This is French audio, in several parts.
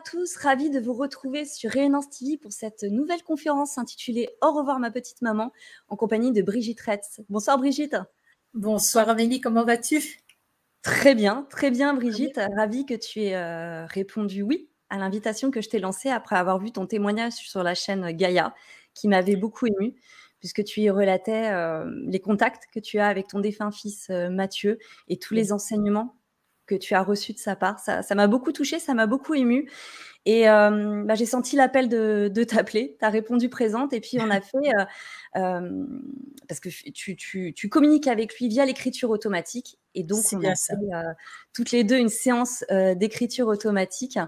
tous, ravie de vous retrouver sur Rayonnance TV pour cette nouvelle conférence intitulée « Au revoir ma petite maman » en compagnie de Brigitte Retz. Bonsoir Brigitte. Bonsoir Amélie, comment vas-tu? Très bien Brigitte, ravie que tu aies répondu oui à l'invitation que je t'ai lancée après avoir vu ton témoignage sur la chaîne Gaïa qui m'avait beaucoup émue puisque tu y relatais les contacts que tu as avec ton défunt fils Mathieu et tous les enseignements que tu as reçus de sa part. Ça m'a beaucoup touchée, ça m'a beaucoup émue. Et j'ai senti l'appel de t'appeler. Tu as répondu présente et puis on a fait, parce que tu communiques avec lui via l'écriture automatique et donc on a fait toutes les deux une séance d'écriture automatique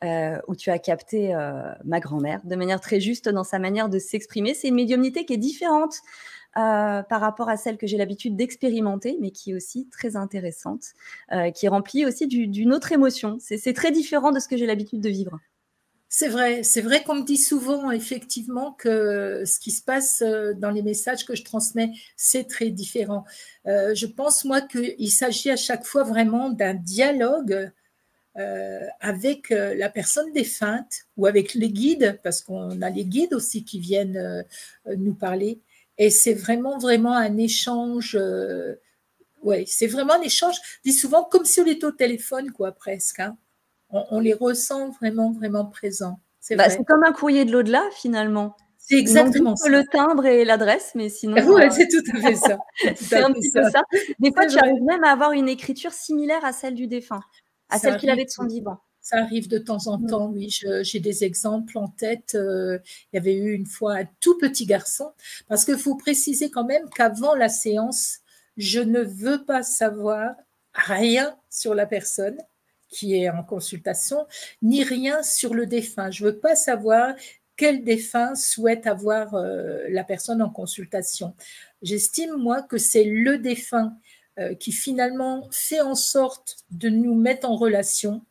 où tu as capté ma grand-mère de manière très juste dans sa manière de s'exprimer. C'est une médiumnité qui est différente par rapport à celle que j'ai l'habitude d'expérimenter, mais qui est aussi très intéressante, qui est remplie aussi d'une autre émotion. C'est très différent de ce que j'ai l'habitude de vivre. C'est vrai qu'on me dit souvent effectivement que ce qui se passe dans les messages que je transmets, c'est très différent. Je pense moi qu'il s'agit à chaque fois vraiment d'un dialogue avec la personne défunte ou avec les guides, parce qu'on a les guides aussi qui viennent nous parler. Et c'est vraiment un échange. Ouais, c'est vraiment un échange. Je dis souvent comme si on était au téléphone, quoi, presque. Hein. On les ressent vraiment présents. C'est vrai. C'est comme un courrier de l'au-delà, finalement. C'est exactement ça. Le timbre et l'adresse, mais sinon… Ouais, c'est tout à fait ça. C'est un petit peu ça. Des fois, tu arrives même à avoir une écriture similaire à celle du défunt, à celle qu'il avait de son vivant. Ça arrive de temps en temps, oui. J'ai des exemples en tête. Il y avait eu une fois un tout petit garçon, parce qu'il faut préciser quand même qu'avant la séance, je ne veux pas savoir rien sur la personne qui est en consultation, ni rien sur le défunt. Je ne veux pas savoir quel défunt souhaite avoir la personne en consultation. J'estime, moi, que c'est le défunt qui finalement fait en sorte de nous mettre en relation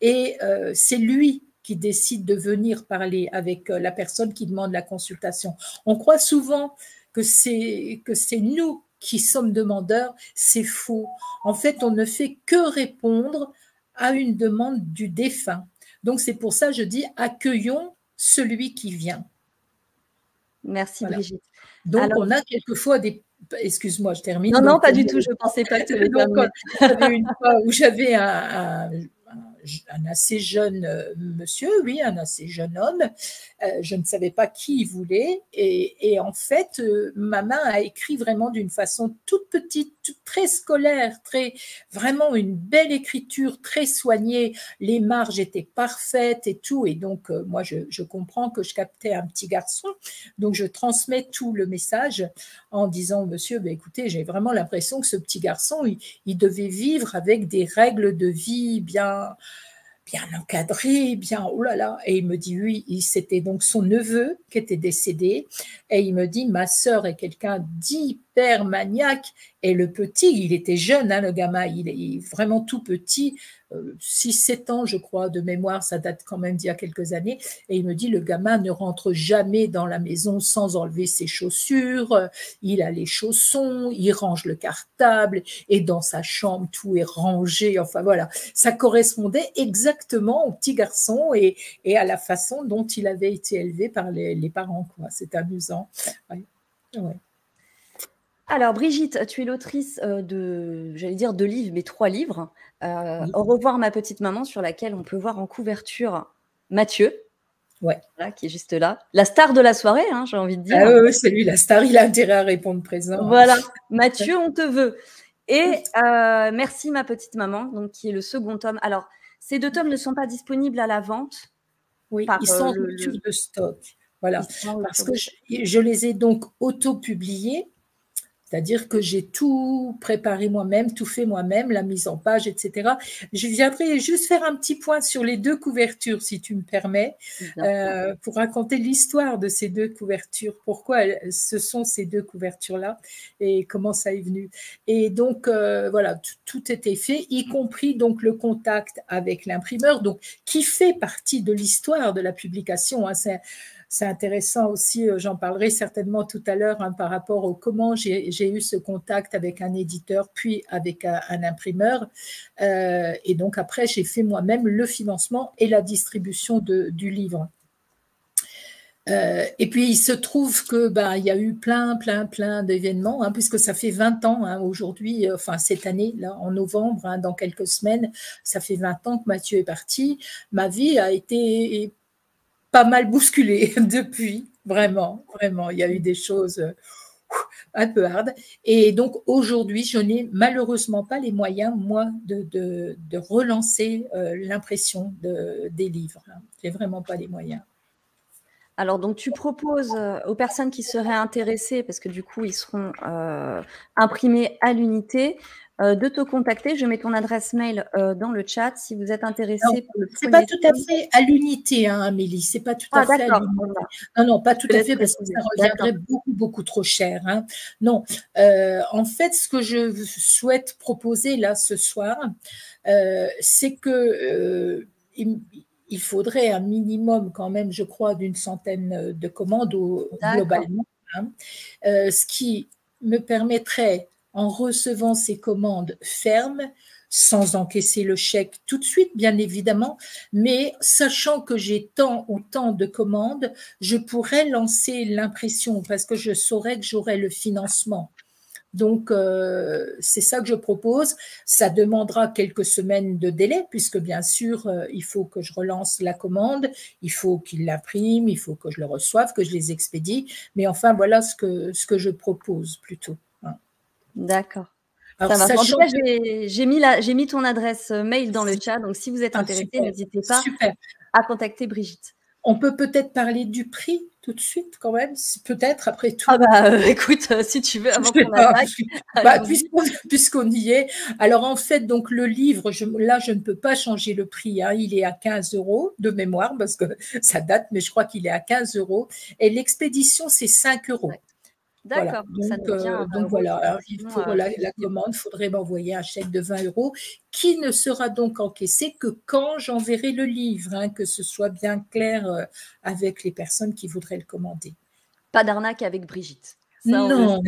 et c'est lui qui décide de venir parler avec la personne qui demande la consultation. On croit souvent que c'est nous qui sommes demandeurs, c'est faux. En fait, on ne fait que répondre à une demande du défunt. Donc, c'est pour ça que je dis accueillons celui qui vient. Merci Brigitte. Donc, alors, on a quelquefois des… Excuse-moi, je termine. Non, pas du tout, je ne pensais pas que tu allais terminer. J'avais une fois où j'avais un assez jeune monsieur, oui, un assez jeune homme. Je ne savais pas qui il voulait. Et en fait, ma main a écrit vraiment d'une façon toute petite, très scolaire, vraiment une belle écriture, très soignée. Les marges étaient parfaites et tout. Et donc, moi, je comprends que je captais un petit garçon. Donc, je transmets tout le message en disant, monsieur, écoutez, j'ai vraiment l'impression que ce petit garçon, il devait vivre avec des règles de vie bien encadré, oh là là. Et il me dit, oui, c'était donc son neveu qui était décédé. Et il me dit, ma sœur est quelqu'un d'hyper maniaque. Et le petit, il était jeune, hein, le gamin, il est vraiment tout petit, 6-7 ans, je crois, de mémoire, ça date quand même d'il y a quelques années. Et il me dit, le gamin ne rentre jamais dans la maison sans enlever ses chaussures, il a les chaussons, il range le cartable, et dans sa chambre, tout est rangé. Enfin voilà, ça correspondait exactement au petit garçon et à la façon dont il avait été élevé par les parents, quoi. C'est amusant. Ouais. Alors Brigitte, tu es l'autrice de livres, mais 3 livres. Oui. Au revoir ma petite maman, sur laquelle on peut voir en couverture Mathieu, voilà, qui est juste là. La star de la soirée, hein, j'ai envie de dire. Ah oui, c'est lui la star, il a intérêt à répondre présent. Voilà, Mathieu, on te veut. Et merci ma petite maman, donc, qui est le second tome. Alors, ces 2 tomes ne sont pas disponibles à la vente. Oui, ils sont en rupture de stock. Voilà, parce que je les ai donc auto-publiés. C'est-à-dire que j'ai tout préparé moi-même, tout fait moi-même, la mise en page, etc. Je viendrai juste faire un petit point sur les 2 couvertures, si tu me permets, pour raconter l'histoire de ces 2 couvertures, pourquoi ce sont ces 2 couvertures-là et comment ça est venu. Et donc, voilà, tout était fait, y compris donc le contact avec l'imprimeur, donc qui fait partie de l'histoire de la publication. Hein, c'est intéressant aussi, j'en parlerai certainement tout à l'heure, hein, par rapport au comment j'ai eu ce contact avec un éditeur, puis avec un imprimeur. Et donc après, j'ai fait moi-même le financement et la distribution du livre. Et puis il se trouve que il y a eu plein d'événements, hein, puisque ça fait 20 ans, hein, aujourd'hui, enfin cette année, là, en novembre, hein, dans quelques semaines, ça fait 20 ans que Mathieu est parti. Ma vie a été pas mal bousculée depuis, vraiment, vraiment. Il y a eu des choses un peu hard. Et donc aujourd'hui, je n'ai malheureusement pas les moyens, moi, de relancer l'impression des livres. Hein. J'ai vraiment pas les moyens. Alors, donc, tu proposes aux personnes qui seraient intéressées, parce que du coup, ils seront imprimés à l'unité, de te contacter. Je mets ton adresse mail dans le chat si vous êtes intéressé par le C'est pas premier tout à tome. fait à l'unité, hein, Amélie. C'est pas tout à fait à D'accord. l'unité. Non, pas tout Je te à laisse fait, parce que préciser. ça reviendrait beaucoup trop cher. Hein. Non, en fait, ce que je souhaite proposer là ce soir, c'est que il faudrait un minimum quand même, je crois, d'une centaine de commandes globalement, hein, ce qui me permettrait, en recevant ces commandes fermes, sans encaisser le chèque tout de suite, bien évidemment, mais sachant que j'ai tant ou tant de commandes, je pourrais lancer l'impression parce que je saurais que j'aurai le financement. Donc, c'est ça que je propose. Ça demandera quelques semaines de délai, puisque bien sûr, il faut que je relance la commande, il faut qu'il l'imprime, il faut que je le reçoive, que je les expédie. Mais enfin, voilà ce que je propose plutôt. Hein. D'accord. Alors, Ça marche. En tout sachant cas, que... j'ai mis ton adresse mail dans le chat. Donc, si vous êtes intéressé, super, n'hésitez pas super. à contacter Brigitte. On peut peut-être parler du prix tout de suite quand même, peut-être après tout. Ah écoute, si tu veux, avant qu'on attaque, puisqu'on y est. Alors en fait, donc le livre, là, je ne peux pas changer le prix. Hein, il est à 15 € de mémoire, parce que ça date, mais je crois qu'il est à 15 €. Et l'expédition, c'est 5 €. Ouais. Voilà. D'accord, ça nous revient à 20 Donc €. voilà, alors, pour la commande, il faudrait m'envoyer un chèque de 20 € qui ne sera donc encaissé que quand j'enverrai le livre, hein, que ce soit bien clair avec les personnes qui voudraient le commander. Pas d'arnaque avec Brigitte. Ça, Non.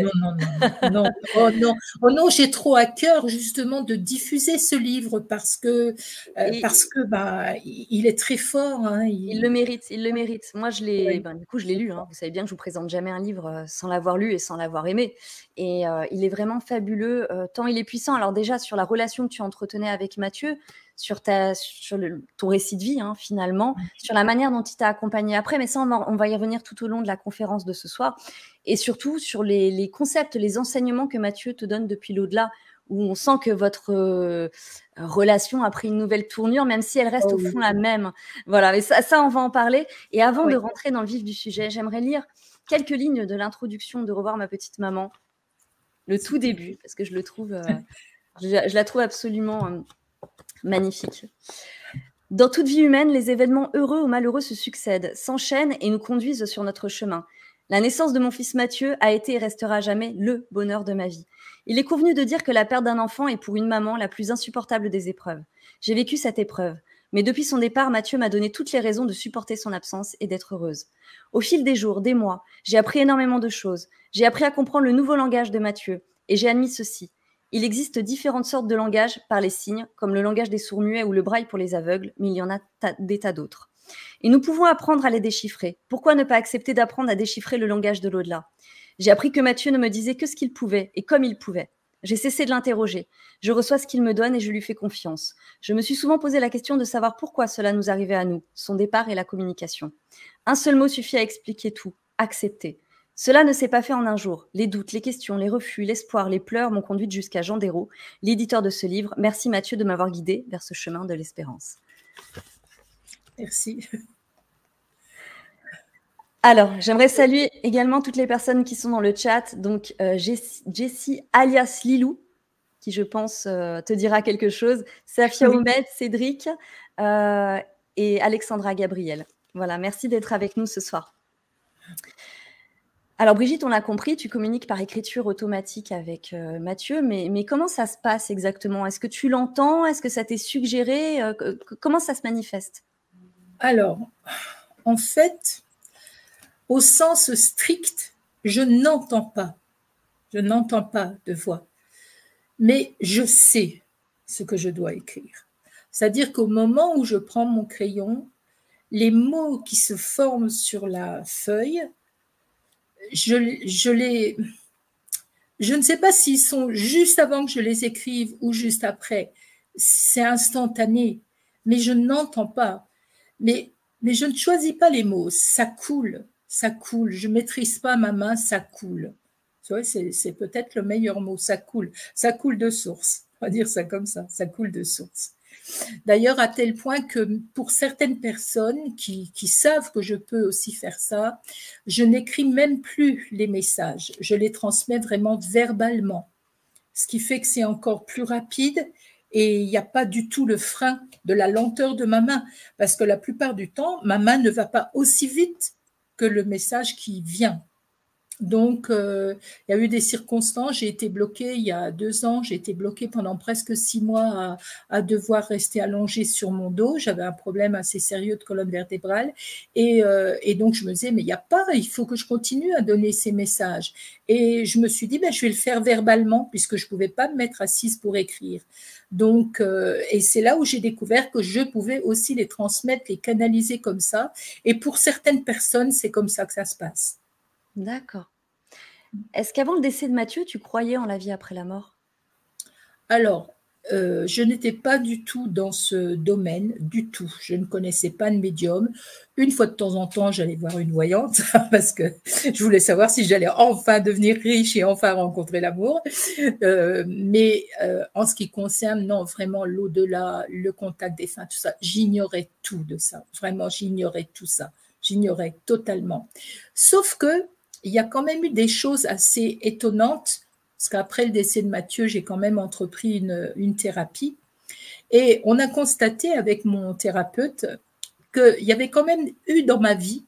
Oh non, j'ai trop à cœur justement de diffuser ce livre parce que il est très fort. Hein, il le mérite, il le mérite. Moi, ouais, du coup, je l'ai lu. Hein. Vous savez bien que je vous présente jamais un livre sans l'avoir lu et sans l'avoir aimé. Et il est vraiment fabuleux, tant il est puissant. Alors déjà, sur la relation que tu entretenais avec Mathieu, sur ton récit de vie, hein, finalement, sur la manière dont il t'a accompagné après. Mais ça, on va y revenir tout au long de la conférence de ce soir. Et surtout, sur les concepts, les enseignements que Mathieu te donne depuis l'au-delà, où on sent que votre relation a pris une nouvelle tournure, même si elle reste au fond la même. Voilà, mais ça, on va en parler. Et avant de rentrer dans le vif du sujet, j'aimerais lire quelques lignes de l'introduction de Revoir ma petite maman, le tout début, parce que je le trouve, je la trouve absolument magnifique. Dans toute vie humaine, les événements heureux ou malheureux se succèdent, s'enchaînent et nous conduisent sur notre chemin. La naissance de mon fils Mathieu a été et restera jamais le bonheur de ma vie. Il est convenu de dire que la perte d'un enfant est pour une maman la plus insupportable des épreuves. J'ai vécu cette épreuve, mais depuis son départ, Mathieu m'a donné toutes les raisons de supporter son absence et d'être heureuse. Au fil des jours, des mois, j'ai appris énormément de choses. J'ai appris à comprendre le nouveau langage de Mathieu, et j'ai admis ceci. Il existe différentes sortes de langage par les signes, comme le langage des sourds-muets ou le braille pour les aveugles, mais il y en a des tas d'autres. Et nous pouvons apprendre à les déchiffrer. Pourquoi ne pas accepter d'apprendre à déchiffrer le langage de l'au-delà ? J'ai appris que Mathieu ne me disait que ce qu'il pouvait et comme il pouvait. J'ai cessé de l'interroger. Je reçois ce qu'il me donne et je lui fais confiance. Je me suis souvent posé la question de savoir pourquoi cela nous arrivait à nous, son départ et la communication. Un seul mot suffit à expliquer tout, accepter. Cela ne s'est pas fait en un jour. Les doutes, les questions, les refus, l'espoir, les pleurs m'ont conduite jusqu'à Jean Dérault, l'éditeur de ce livre. Merci Mathieu de m'avoir guidée vers ce chemin de l'espérance. Merci. Alors, j'aimerais saluer également toutes les personnes qui sont dans le chat. Donc, Jessie alias Lilou, qui je pense te dira quelque chose. Safia Oumed, Cédric et Alexandra Gabriel. Voilà, merci d'être avec nous ce soir. Alors Brigitte, on l'a compris, tu communiques par écriture automatique avec Mathieu, mais comment ça se passe exactement? Est-ce que tu l'entends? Est-ce que ça t'est suggéré? Comment ça se manifeste? Alors, en fait, Au sens strict, je n'entends pas. Je n'entends pas de voix. Mais je sais ce que je dois écrire. C'est-à-dire qu'au moment où je prends mon crayon, les mots qui se forment sur la feuille, je ne sais pas s'ils sont juste avant que je les écrive ou juste après. C'est instantané, mais je n'entends pas. Mais je ne choisis pas les mots. Ça coule, ça coule. Je maîtrise pas ma main, ça coule. Tu vois, c'est peut-être le meilleur mot. Ça coule de source. On va dire ça comme ça coule de source. D'ailleurs, à tel point que pour certaines personnes qui savent que je peux aussi faire ça, je n'écris même plus les messages. Je les transmets vraiment verbalement. Ce qui fait que c'est encore plus rapide et il n'y a pas du tout le frein de la lenteur de ma main. Parce que la plupart du temps, ma main ne va pas aussi vite que le message qui vient. Donc, il y a eu des circonstances. J'ai été bloquée il y a 2 ans. J'ai été bloquée pendant presque 6 mois à devoir rester allongée sur mon dos. J'avais un problème assez sérieux de colonne vertébrale. Et donc, je me disais, mais il n'y a pas, il faut que je continue à donner ces messages. Et je me suis dit, ben, je vais le faire verbalement puisque je ne pouvais pas me mettre assise pour écrire. Donc, et c'est là où j'ai découvert que je pouvais aussi les transmettre, les canaliser comme ça. Et pour certaines personnes, c'est comme ça que ça se passe. D'accord. Est-ce qu'avant le décès de Mathieu, tu croyais en la vie après la mort? Alors, je n'étais pas du tout dans ce domaine, du tout. Je ne connaissais pas de médium. Une fois de temps en temps, j'allais voir une voyante parce que je voulais savoir si j'allais enfin devenir riche et enfin rencontrer l'amour. Mais en ce qui concerne, non, vraiment l'au-delà, le contact défunt, tout ça, j'ignorais tout de ça. Vraiment, j'ignorais tout ça. J'ignorais totalement. Sauf que il y a quand même eu des choses assez étonnantes parce qu'après le décès de Mathieu, j'ai quand même entrepris une thérapie. Et on a constaté avec mon thérapeute qu'il y avait quand même eu dans ma vie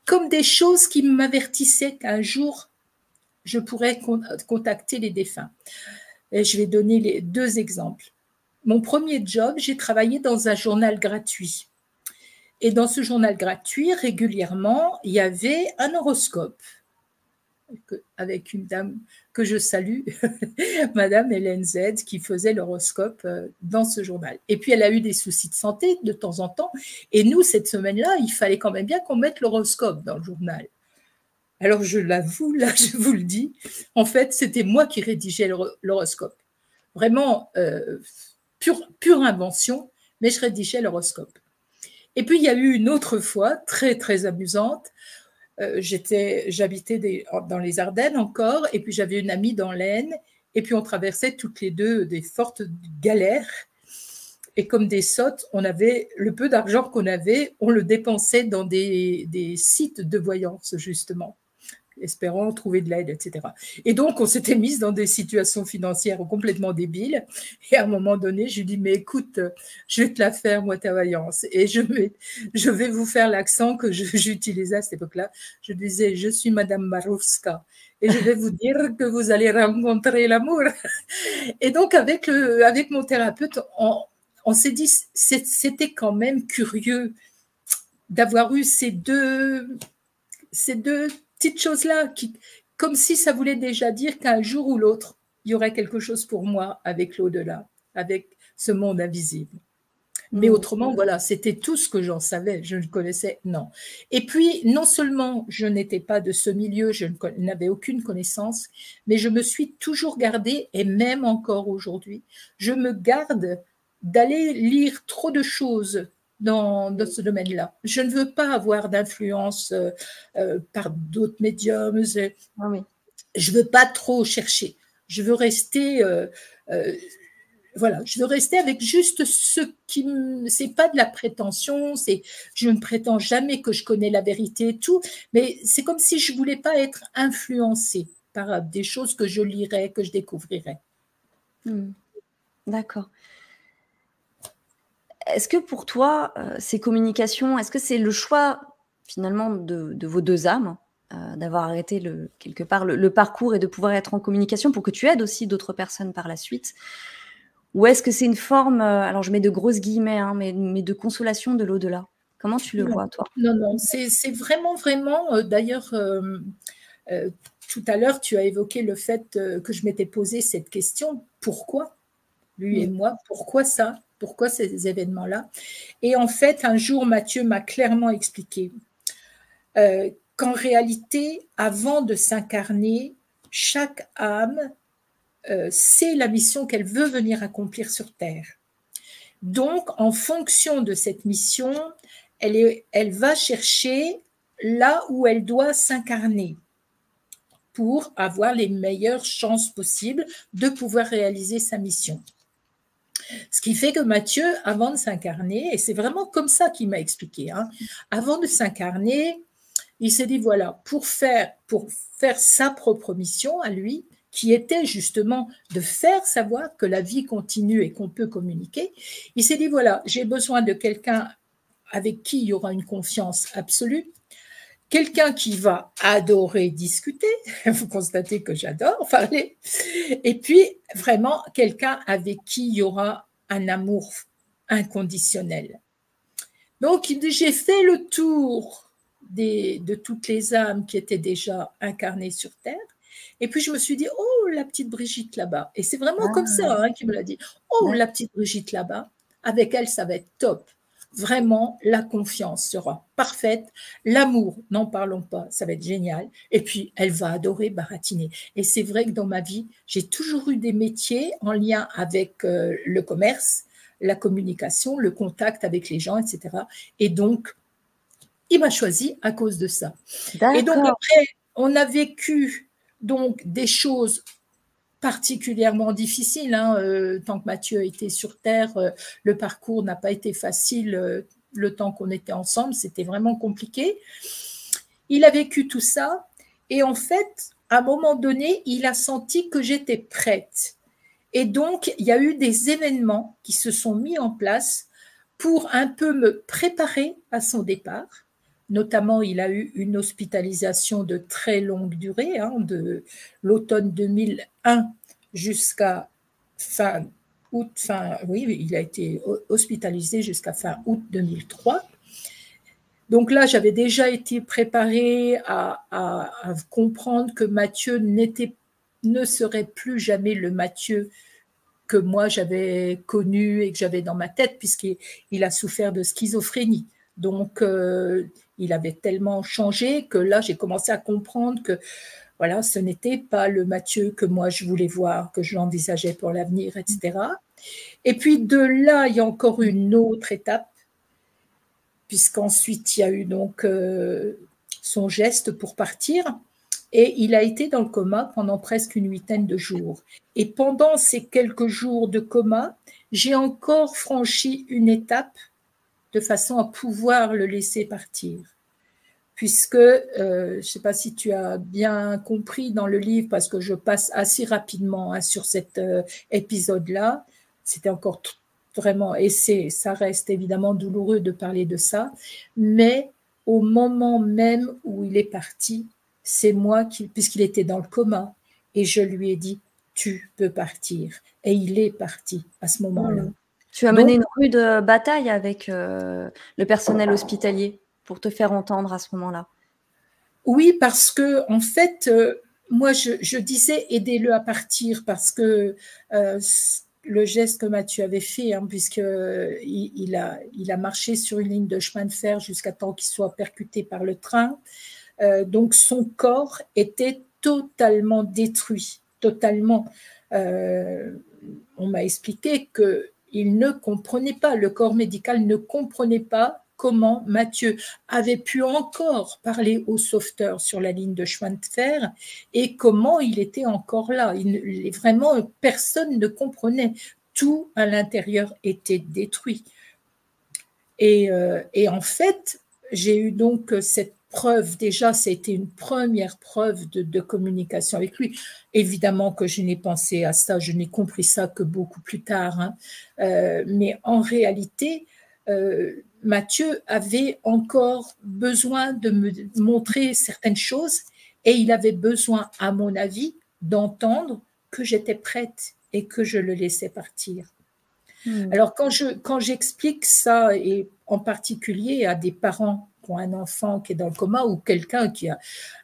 comme des choses qui m'avertissaient qu'un jour, je pourrais contacter les défunts. Et je vais donner les 2 exemples. Mon premier job, j'ai travaillé dans un journal gratuit. Et dans ce journal gratuit, régulièrement, il y avait un horoscope avec une dame que je salue, Madame Hélène Z, qui faisait l'horoscope dans ce journal. Et puis, elle a eu des soucis de santé de temps en temps. Et nous, cette semaine-là, il fallait quand même bien qu'on mette l'horoscope dans le journal. Alors, je l'avoue, là, je vous le dis, en fait, c'était moi qui rédigeais l'horoscope. Vraiment, pure invention, mais je rédigeais l'horoscope. Et puis, il y a eu une autre fois, très, très amusante, j'habitais dans les Ardennes encore, et puis j'avais une amie dans l'Aisne, et puis on traversait toutes les deux des fortes galères. Et comme des sottes, on avait le peu d'argent qu'on avait, on le dépensait dans des sites de voyance, justement, espérant trouver de l'aide, etc. Et donc, on s'était mise dans des situations financières complètement débiles. Et à un moment donné, je lui dis, mais écoute, je vais te la faire, moi, ta vaillance. Et je vais vous faire l'accent que j'utilisais à cette époque-là. Je disais, je suis Madame Marouska. Et je vais vous dire que vous allez rencontrer l'amour. Et donc, avec mon thérapeute, on s'est dit, c'était quand même curieux d'avoir eu ces deux petites choses-là, comme si ça voulait déjà dire qu'un jour ou l'autre, il y aurait quelque chose pour moi avec l'au-delà, avec ce monde invisible. Mais autrement, voilà, c'était tout ce que j'en savais. Je ne connaissais, non. Et puis, non seulement je n'étais pas de ce milieu, je n'avais aucune connaissance, mais je me suis toujours gardée, et même encore aujourd'hui, je me garde d'aller lire trop de choses dans ce domaine-là. Je ne veux pas avoir d'influence par d'autres médiums. Ah oui. Je ne veux pas trop chercher. Je veux rester... voilà, je veux rester avec juste ce qui c'est pas de la prétention, je ne prétends jamais que je connais la vérité et tout, mais c'est comme si je voulais pas être influencée par des choses que je lirais, que je découvrirais. D'accord. Est-ce que pour toi, ces communications, est-ce que c'est le choix finalement de vos 2 âmes, d'avoir arrêté quelque part le parcours et de pouvoir être en communication pour que tu aides aussi d'autres personnes par la suite? Ou est-ce que c'est une forme, alors je mets de grosses guillemets, hein, mais de consolation de l'au-delà? Comment tu le Non, vois, toi? non, non, c'est vraiment, vraiment, d'ailleurs, tout à l'heure, tu as évoqué le fait que je m'étais posé cette question, pourquoi lui et Mmh. moi, pourquoi ça? Pourquoi ces événements-là? Et en fait, un jour, Mathieu m'a clairement expliqué qu'en réalité, avant de s'incarner, chaque âme sait la mission qu'elle veut venir accomplir sur Terre. Donc, en fonction de cette mission, elle va chercher là où elle doit s'incarner pour avoir les meilleures chances possibles de pouvoir réaliser sa mission. Ce qui fait que Mathieu, avant de s'incarner, et c'est vraiment comme ça qu'il m'a expliqué, hein, avant de s'incarner, il s'est dit, voilà, pour faire sa propre mission à lui, qui était justement de faire savoir que la vie continue et qu'on peut communiquer, il s'est dit, voilà, j'ai besoin de quelqu'un avec qui il y aura une confiance absolue, quelqu'un qui va adorer discuter, vous constatez que j'adore parler, et puis vraiment quelqu'un avec qui il y aura un amour inconditionnel. Donc, j'ai fait le tour de toutes les âmes qui étaient déjà incarnées sur Terre. Et puis, je me suis dit, oh, la petite Brigitte là-bas. Et c'est vraiment comme Ah, ça qu'il me l'a dit. Oh, la petite Brigitte là-bas. Avec elle, ça va être top. Vraiment, la confiance sera parfaite. L'amour, n'en parlons pas, ça va être génial. Et puis, elle va adorer baratiner. Et c'est vrai que dans ma vie, j'ai toujours eu des métiers en lien avec le commerce, la communication, le contact avec les gens, etc. Et donc, il m'a choisi à cause de ça. Et donc, d'accord. après, on a vécu donc des choses particulièrement difficiles. Hein, tant que Mathieu était sur Terre, le parcours n'a pas été facile le temps qu'on était ensemble. C'était vraiment compliqué. Il a vécu tout ça. Et en fait, à un moment donné, il a senti que j'étais prête. Et donc, il y a eu des événements qui se sont mis en place pour un peu me préparer à son départ. Notamment, il a eu une hospitalisation de très longue durée, hein, de l'automne 2001 jusqu'à fin août, oui, il a été hospitalisé jusqu'à fin août 2003. Donc là, j'avais déjà été préparée à comprendre que Mathieu ne serait plus jamais le Mathieu que moi j'avais connu et que j'avais dans ma tête, puisqu'il a souffert de schizophrénie. Donc, il avait tellement changé que là, j'ai commencé à comprendre que voilà, ce n'était pas le Mathieu que moi je voulais voir, que j'envisageais pour l'avenir, etc. Et puis de là, il y a encore une autre étape, puisqu'ensuite il y a eu donc son geste pour partir. Et il a été dans le coma pendant presque une huitaine de jours. Et pendant ces quelques jours de coma, j'ai encore franchi une étape de façon à pouvoir le laisser partir. Puisque, je ne sais pas si tu as bien compris dans le livre, parce que je passe assez rapidement hein, sur cet épisode-là, c'était encore vraiment, et ça reste évidemment douloureux de parler de ça, mais au moment même où il est parti, c'est moi puisqu'il était dans le coma, et je lui ai dit, tu peux partir. Et il est parti à ce moment-là. Mmh. Tu as mené Donc, une rude bataille avec le personnel hospitalier pour te faire entendre à ce moment-là. oui, parce que en fait, moi, je disais aidez-le à partir parce que le geste que Mathieu avait fait, hein, puisque il a marché sur une ligne de chemin de fer jusqu'à temps qu'il soit percuté par le train. Donc son corps était totalement détruit, totalement. On m'a expliqué que il ne comprenait pas, le corps médical ne comprenait pas comment Mathieu avait pu encore parler aux sauveteurs sur la ligne de chemin de fer et comment il était encore là. Vraiment, personne ne comprenait. Tout à l'intérieur était détruit. Et en fait, j'ai eu donc cette preuve, déjà, c'était une première preuve de communication avec lui. Évidemment que je n'ai pensé à ça, je n'ai compris ça que beaucoup plus tard. Hein. Mais en réalité, Mathieu avait encore besoin de me montrer certaines choses et il avait besoin, à mon avis, d'entendre que j'étais prête et que je le laissais partir. Alors, quand j'explique ça, et en particulier à des parents qui ont un enfant qui est dans le coma ou quelqu'un qui a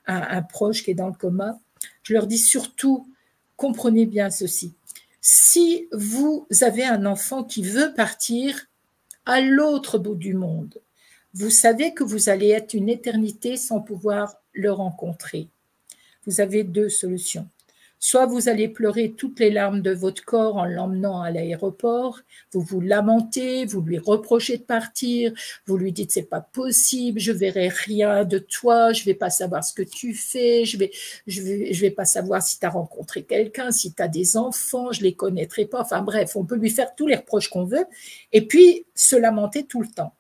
un proche qui est dans le coma, je leur dis surtout, comprenez bien ceci. Si vous avez un enfant qui veut partir à l'autre bout du monde, vous savez que vous allez être une éternité sans pouvoir le rencontrer. Vous avez deux solutions. Soit vous allez pleurer toutes les larmes de votre corps en l'emmenant à l'aéroport, vous vous lamentez, vous lui reprochez de partir, vous lui dites c'est pas possible, je verrai rien de toi, je vais pas savoir ce que tu fais, je vais pas savoir si tu as rencontré quelqu'un, si tu as des enfants, je les connaîtrai pas. Enfin bref, on peut lui faire tous les reproches qu'on veut et puis se lamenter tout le temps.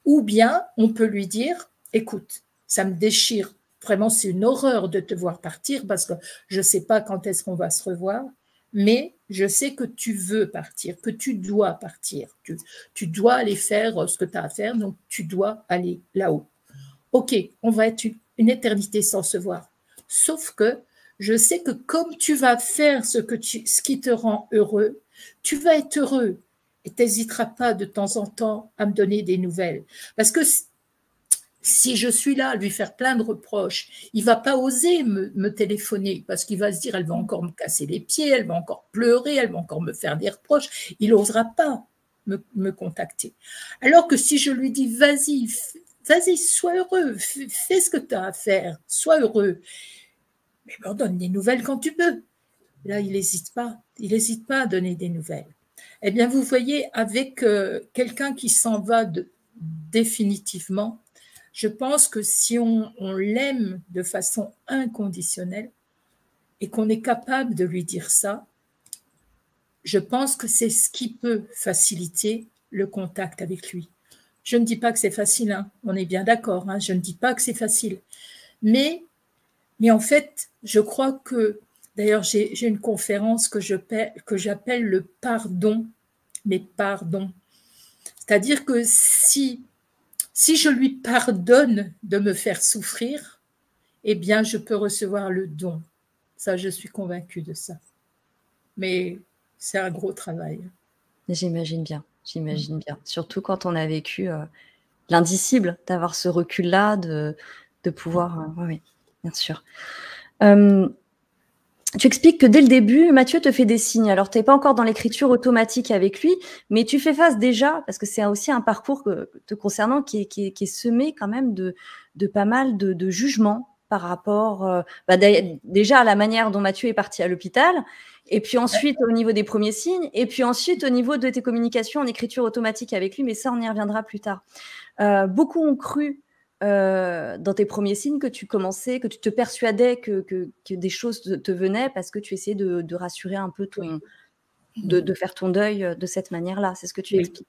Ou bien on peut lui dire écoute, ça me déchire. Vraiment, c'est une horreur de te voir partir parce que je ne sais pas quand est-ce qu'on va se revoir, mais je sais que tu veux partir, que tu dois partir. Tu dois aller faire ce que tu as à faire, donc tu dois aller là-haut. Ok, on va être une éternité sans se voir. Sauf que je sais que comme tu vas faire ce qui te rend heureux, tu vas être heureux et tu n'hésiteras pas de temps en temps à me donner des nouvelles. Parce que si je suis là à lui faire plein de reproches, il va pas oser me téléphoner parce qu'il va se dire elle va encore me casser les pieds, elle va encore pleurer, elle va encore me faire des reproches. Il n'osera pas me contacter. Alors que si je lui dis vas-y, sois heureux, fais ce que tu as à faire, sois heureux, mais me donne des nouvelles quand tu peux. Là, il n'hésite pas à donner des nouvelles. Eh bien, vous voyez, avec quelqu'un qui s'en va définitivement, je pense que si on l'aime de façon inconditionnelle et qu'on est capable de lui dire ça, je pense que c'est ce qui peut faciliter le contact avec lui. Je ne dis pas que c'est facile, hein, on est bien d'accord, hein, je ne dis pas que c'est facile. Mais en fait, je crois que, d'ailleurs, j'ai une conférence que j'appelle le pardon, mais pardon. C'est-à-dire que si je lui pardonne de me faire souffrir, eh bien, je peux recevoir le don. Ça, je suis convaincue de ça. Mais c'est un gros travail. J'imagine bien. Surtout quand on a vécu l'indicible, d'avoir ce recul-là, de pouvoir… oui, bien sûr. Tu expliques que dès le début, Mathieu te fait des signes. Alors, tu n'es pas encore dans l'écriture automatique avec lui, mais tu fais face déjà, parce que c'est aussi un parcours te concernant qui est semé quand même de pas mal de jugements par rapport déjà à la manière dont Mathieu est parti à l'hôpital, et puis ensuite au niveau des premiers signes, et puis ensuite au niveau de tes communications en écriture automatique avec lui, mais ça, on y reviendra plus tard. Beaucoup ont cru dans tes premiers signes que tu te persuadais que des choses te venaient parce que tu essayais de rassurer un peu de faire ton deuil de cette manière-là. C'est ce que tu expliques.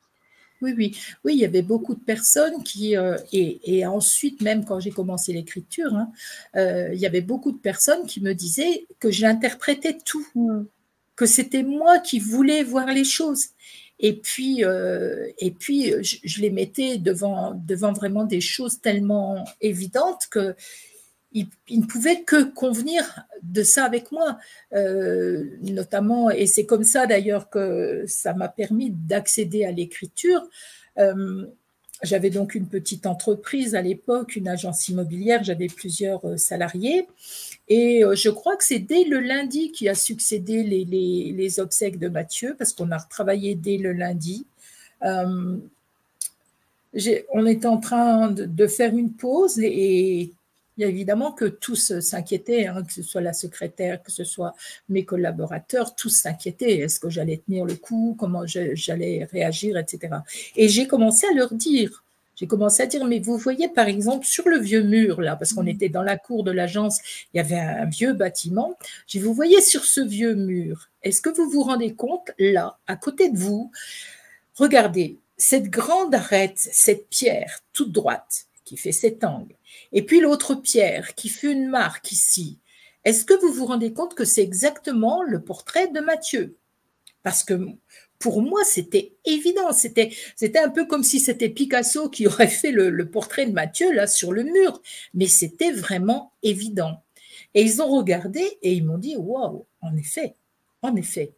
Oui, il y avait beaucoup de personnes qui, et ensuite, même quand j'ai commencé l'écriture, hein, il y avait beaucoup de personnes qui me disaient que j'interprétais tout, que c'était moi qui voulais voir les choses. Et puis, je les mettais devant vraiment des choses tellement évidentes que il ne pouvait que convenir de ça avec moi, notamment, et c'est comme ça d'ailleurs que ça m'a permis d'accéder à l'écriture. J'avais donc une petite entreprise à l'époque, une agence immobilière, j'avais plusieurs salariés, et je crois que c'est dès le lundi qui a succédé les obsèques de Mathieu, parce qu'on a retravaillé dès le lundi. On était en train de faire une pause et il y a évidemment que tous s'inquiétaient, hein, que ce soit la secrétaire, que ce soit mes collaborateurs, tous s'inquiétaient. Est-ce que j'allais tenir le coup? Comment j'allais réagir, etc. Et j'ai commencé à leur dire, mais vous voyez par exemple sur le vieux mur, là, parce qu'on était dans la cour de l'agence, il y avait un vieux bâtiment, j'ai dit, vous voyez sur ce vieux mur, est-ce que vous vous rendez compte, là, à côté de vous, regardez, cette grande arête, cette pierre toute droite, qui fait cet angle, et puis l'autre pierre qui fait une marque ici. Est-ce que vous vous rendez compte que c'est exactement le portrait de Mathieu? Parce que pour moi, c'était évident. C'était un peu comme si c'était Picasso qui aurait fait le portrait de Mathieu là sur le mur. Mais c'était vraiment évident. Et ils ont regardé et ils m'ont dit, waouh, en effet, en effet.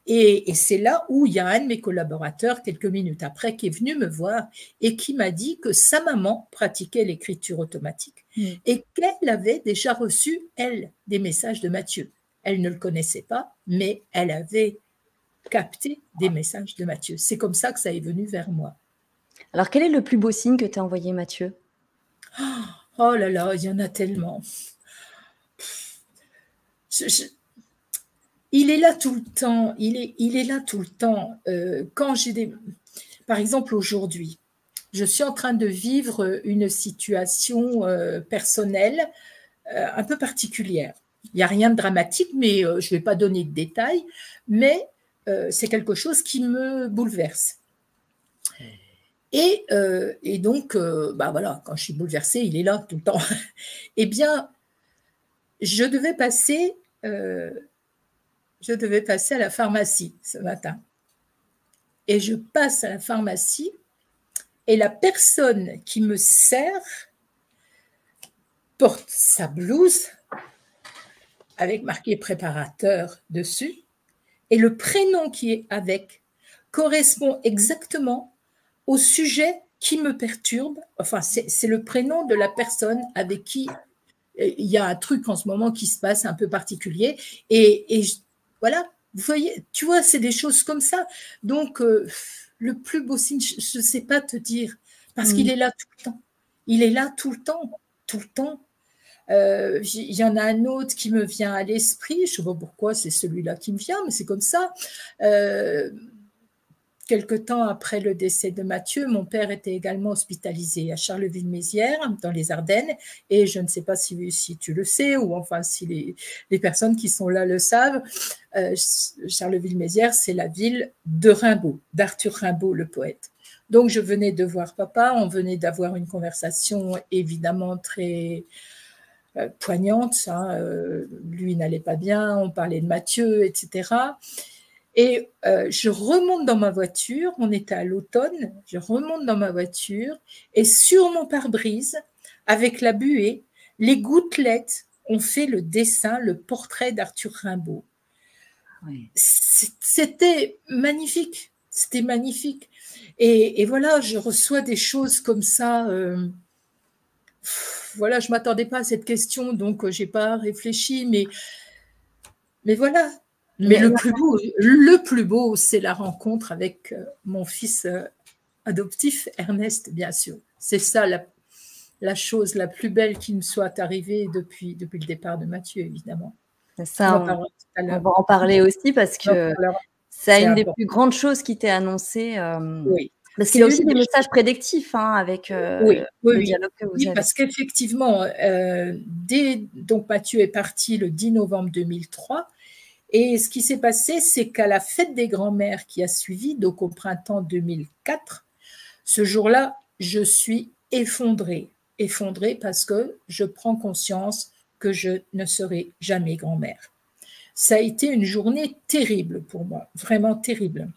Et c'est là où il y a un de mes collaborateurs, quelques minutes après, qui est venu me voir et qui m'a dit que sa maman pratiquait l'écriture automatique et qu'elle avait déjà reçu, elle, des messages de Mathieu. Elle ne le connaissait pas, mais elle avait capté des messages de Mathieu. C'est comme ça que ça est venu vers moi. Alors, quel est le plus beau signe que t'a envoyé Mathieu? Oh là là, il y en a tellement. Il est là tout le temps. Il est là tout le temps. Quand j'ai des... Par exemple, aujourd'hui, je suis en train de vivre une situation personnelle un peu particulière. Il n'y a rien de dramatique, mais je ne vais pas donner de détails, mais c'est quelque chose qui me bouleverse. Et donc, bah voilà, quand je suis bouleversée, il est là tout le temps. Eh bien, je devais passer à la pharmacie ce matin. Et je passe à la pharmacie et la personne qui me sert porte sa blouse avec marqué préparateur dessus et le prénom qui est avec correspond exactement au sujet qui me perturbe. Enfin, c'est le prénom de la personne avec qui il y a un truc en ce moment qui se passe un peu particulier. Et voilà, vous voyez, tu vois, c'est des choses comme ça. Donc, le plus beau signe, je ne sais pas te dire, parce qu'il est là tout le temps. Il est là tout le temps, tout le temps. Il y en a un autre qui me vient à l'esprit, je ne sais pas pourquoi c'est celui-là qui me vient, mais c'est comme ça. Quelque temps après le décès de Mathieu, mon père était également hospitalisé à Charleville-Mézières, dans les Ardennes, et je ne sais pas si tu le sais, ou enfin si les personnes qui sont là le savent, Charleville-Mézières, c'est la ville de Rimbaud, d'Arthur Rimbaud, le poète. Donc je venais de voir papa, on venait d'avoir une conversation évidemment très poignante, hein, lui n'allait pas bien, on parlait de Mathieu, etc. Et je remonte dans ma voiture, on était à l'automne, je remonte dans ma voiture et sur mon pare-brise, avec la buée, les gouttelettes ont fait le dessin, le portrait d'Arthur Rimbaud. Oui. C'était magnifique, c'était magnifique. Et voilà, je reçois des choses comme ça. Voilà, je ne m'attendais pas à cette question, donc je n'ai pas réfléchi, mais voilà. Mais le plus beau, c'est la rencontre avec mon fils adoptif, Ernest, bien sûr. C'est ça la chose la plus belle qui me soit arrivée depuis le départ de Mathieu, évidemment. Ça, on va en parler aussi parce que c'est une des plus grandes choses qui t'est annoncée. Oui. Parce qu'il y a aussi des messages prédictifs hein, avec le dialogue que vous avez. Oui, parce qu'effectivement, donc Mathieu est parti le 10 novembre 2003. Et ce qui s'est passé, c'est qu'à la fête des grands-mères qui a suivi, donc au printemps 2004, ce jour-là, je suis effondrée parce que je prends conscience que je ne serai jamais grand-mère. Ça a été une journée terrible pour moi, vraiment terrible.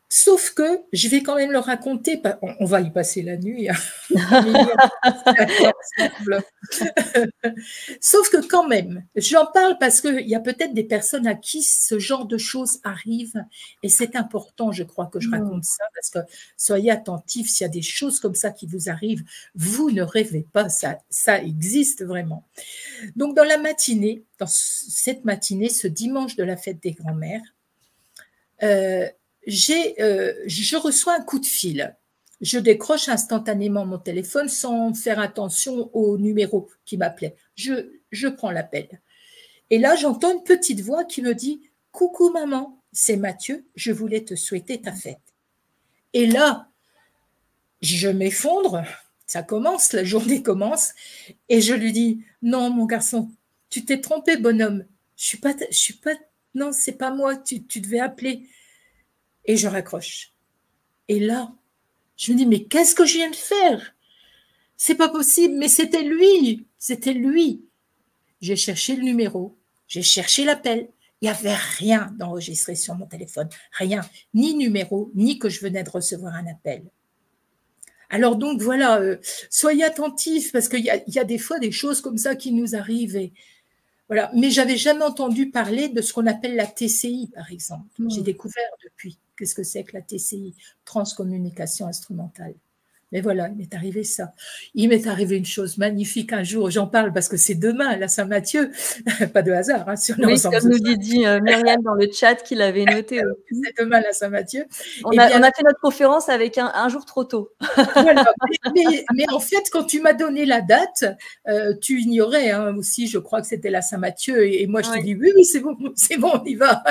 Sauf que je vais quand même le raconter, on va y passer la nuit. Sauf que quand même, j'en parle parce qu'il y a peut-être des personnes à qui ce genre de choses arrivent et c'est important, je crois, que je raconte ça parce que soyez attentifs, s'il y a des choses comme ça qui vous arrivent, vous ne rêvez pas, ça existe vraiment. Donc dans cette matinée, ce dimanche de la fête des grands-mères, je reçois un coup de fil. Je décroche instantanément mon téléphone sans faire attention au numéro qui m'appelait. Je prends l'appel. Et là, j'entends une petite voix qui me dit « Coucou maman, c'est Mathieu, je voulais te souhaiter ta fête. » Et là, je m'effondre, ça commence, la journée commence, et je lui dis « Non, mon garçon, tu t'es trompé, bonhomme. Non, c'est pas moi, tu devais appeler. » Et je raccroche. Et là, je me dis, mais qu'est-ce que je viens de faire? C'est pas possible, mais c'était lui. J'ai cherché le numéro, j'ai cherché l'appel. Il n'y avait rien d'enregistré sur mon téléphone. Rien. Ni numéro, ni que je venais de recevoir un appel. Alors donc, voilà, soyez attentifs parce qu'il y a des fois des choses comme ça qui nous arrivent et Voilà. Mais j'avais jamais entendu parler de ce qu'on appelle la TCI, par exemple. J'ai découvert depuis qu'est-ce que c'est que la TCI, transcommunication instrumentale. Mais voilà, il m'est arrivé ça. Il m'est arrivé une chose magnifique un jour, j'en parle parce que c'est demain, la Saint-Mathieu, pas de hasard, hein, sur Oui, l'ensemble comme ce nous soir. dit Myriam dans le chat qui l'avait noté aussi. C'est demain la Saint-Mathieu. On Eh a, bien, on a fait notre conférence avec un jour trop tôt. voilà. Mais en fait, quand tu m'as donné la date, tu ignorais hein, aussi, je crois que c'était la Saint-Mathieu. Et moi, je t'ai Oui. dit, oui, c'est bon, on y va.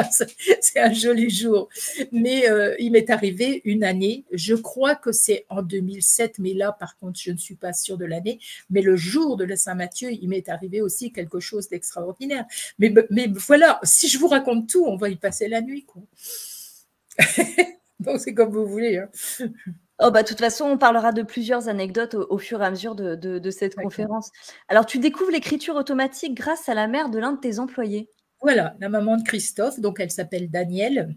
C'est un joli jour. Mais il m'est arrivé une année, je crois que c'est en 2007, mais là, par contre, je ne suis pas sûre de l'année. Mais le jour de la Saint-Mathieu, il m'est arrivé aussi quelque chose d'extraordinaire. Mais voilà, si je vous raconte tout, on va y passer la nuit, quoi. Donc, c'est comme vous voulez. Hein. Oh bah, de toute façon, on parlera de plusieurs anecdotes au fur et à mesure de cette conférence. Alors, tu découvres l'écriture automatique grâce à la mère de l'un de tes employés. Voilà, la maman de Christophe, donc elle s'appelle Danielle.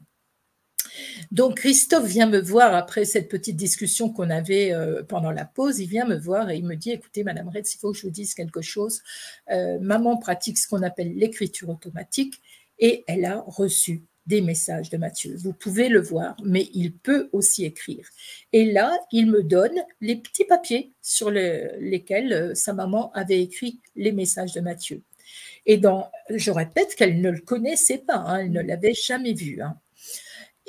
Donc Christophe vient me voir après cette petite discussion qu'on avait pendant la pause. Il vient me voir et il me dit, écoutez, Madame Retz, il faut que je vous dise quelque chose. Maman pratique ce qu'on appelle l'écriture automatique et elle a reçu des messages de Mathieu. Vous pouvez le voir, mais il peut aussi écrire. Et là, il me donne les petits papiers sur lesquels sa maman avait écrit les messages de Mathieu. Et je répète qu'elle ne le connaissait pas, hein, elle ne l'avait jamais vu. Hein.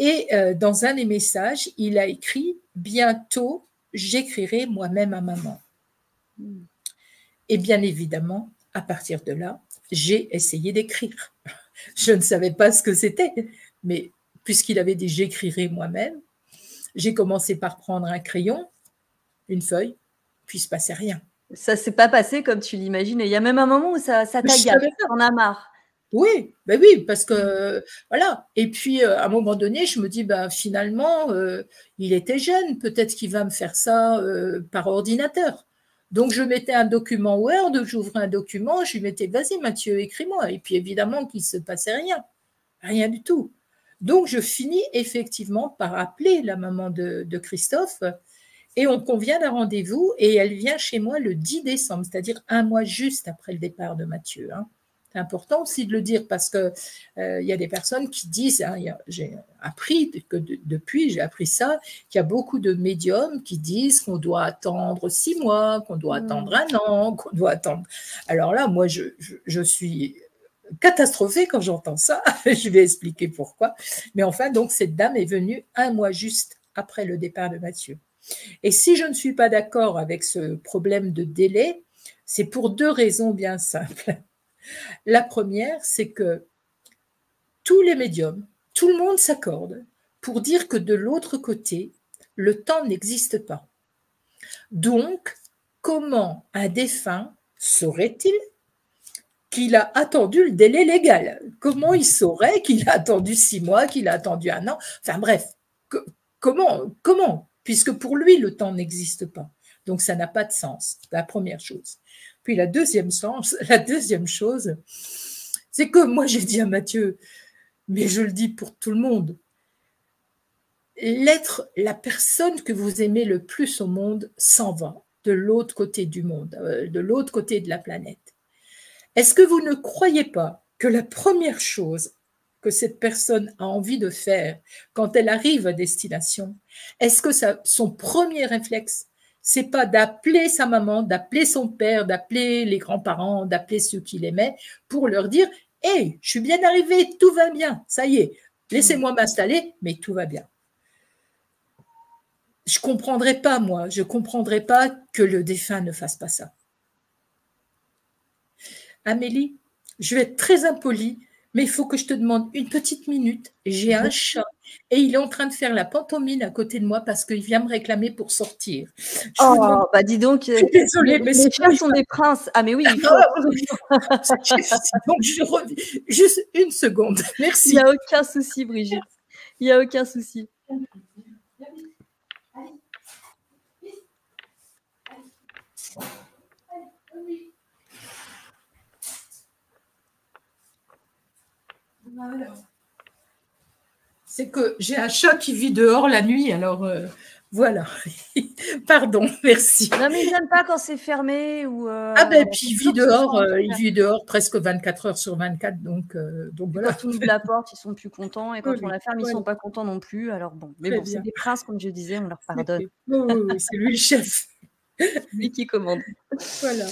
Et dans un des messages, il a écrit « Bientôt, j'écrirai moi-même à maman ». Et bien évidemment, à partir de là, j'ai essayé d'écrire. Je ne savais pas ce que c'était, mais puisqu'il avait dit « j'écrirai moi-même », j'ai commencé par prendre un crayon, une feuille, puis il ne se passait rien. Ça s'est pas passé comme tu l'imagines. Il y a même un moment où ça t'agace, t'en as marre. Oui, ben oui, parce que voilà. Et puis à un moment donné, je me dis, bah, finalement, il était jeune, peut-être qu'il va me faire ça par ordinateur. Donc je mettais un document Word, j'ouvrais un document, je lui mettais, vas-y Mathieu, écris-moi. Et puis évidemment qu'il ne se passait rien, rien du tout. Donc je finis effectivement par appeler la maman de Christophe et on convient d'un rendez-vous et elle vient chez moi le 10 décembre, c'est-à-dire un mois juste après le départ de Mathieu. Hein. C'est important aussi de le dire parce que y a des personnes qui disent, hein, j'ai appris que depuis, j'ai appris ça, qu'il y a beaucoup de médiums qui disent qu'on doit attendre 6 mois, qu'on doit attendre 1 an, qu'on doit attendre. Alors là, moi, je suis catastrophée quand j'entends ça. Je vais expliquer pourquoi. Mais enfin, donc cette dame est venue un mois juste après le départ de Mathieu. Et si je ne suis pas d'accord avec ce problème de délai, c'est pour 2 raisons bien simples. La première, c'est que tous les médiums, tout le monde s'accorde pour dire que de l'autre côté, le temps n'existe pas. Donc, comment un défunt saurait-il qu'il a attendu le délai légal? Comment il saurait qu'il a attendu 6 mois, qu'il a attendu 1 an? Enfin bref, comment? Puisque pour lui, le temps n'existe pas. Donc, ça n'a pas de sens, la première chose. Puis la deuxième chose, c'est que moi, j'ai dit à Mathieu, mais je le dis pour tout le monde, la personne que vous aimez le plus au monde s'en va de l'autre côté du monde, de l'autre côté de la planète. Est-ce que vous ne croyez pas que la première chose que cette personne a envie de faire quand elle arrive à destination, est-ce que son premier réflexe, c'est pas d'appeler sa maman, d'appeler son père, d'appeler les grands-parents, d'appeler ceux qui l'aimaient pour leur dire « Hey, je suis bien arrivé, tout va bien, ça y est, laissez-moi m'installer, mais tout va bien. » Je ne comprendrais pas, moi, je ne comprendrais pas que le défunt ne fasse pas ça. Amélie, je vais être très impolie, mais il faut que je te demande une petite minute. J'ai un chat et il est en train de faire la pantomime à côté de moi parce qu'il vient me réclamer pour sortir. Oh, bah dis donc, désolée, mais les chats sont des princes. Ah mais oui, il faut. Donc je reviens. Juste une seconde. Merci. Il n'y a aucun souci, Brigitte. Il n'y a aucun souci. C'est que j'ai un chat qui vit dehors la nuit, alors Voilà. Pardon, merci. Non, mais ils n'aiment pas quand c'est fermé ou Ah ben, faut puis toujours que ce soit il ouvert. vit dehors presque 24 heures sur 24, donc Puis voilà. quand on ouvre la porte, ils sont plus contents et Oui, quand on oui, la ferme, ils voilà, sont pas contents non plus. Alors bon, mais très bon, c'est bien. des princes comme je disais, on leur C'est pardonne. fait. Oui, oui, oui, c'est lui le chef. C'est lui qui commande. Voilà.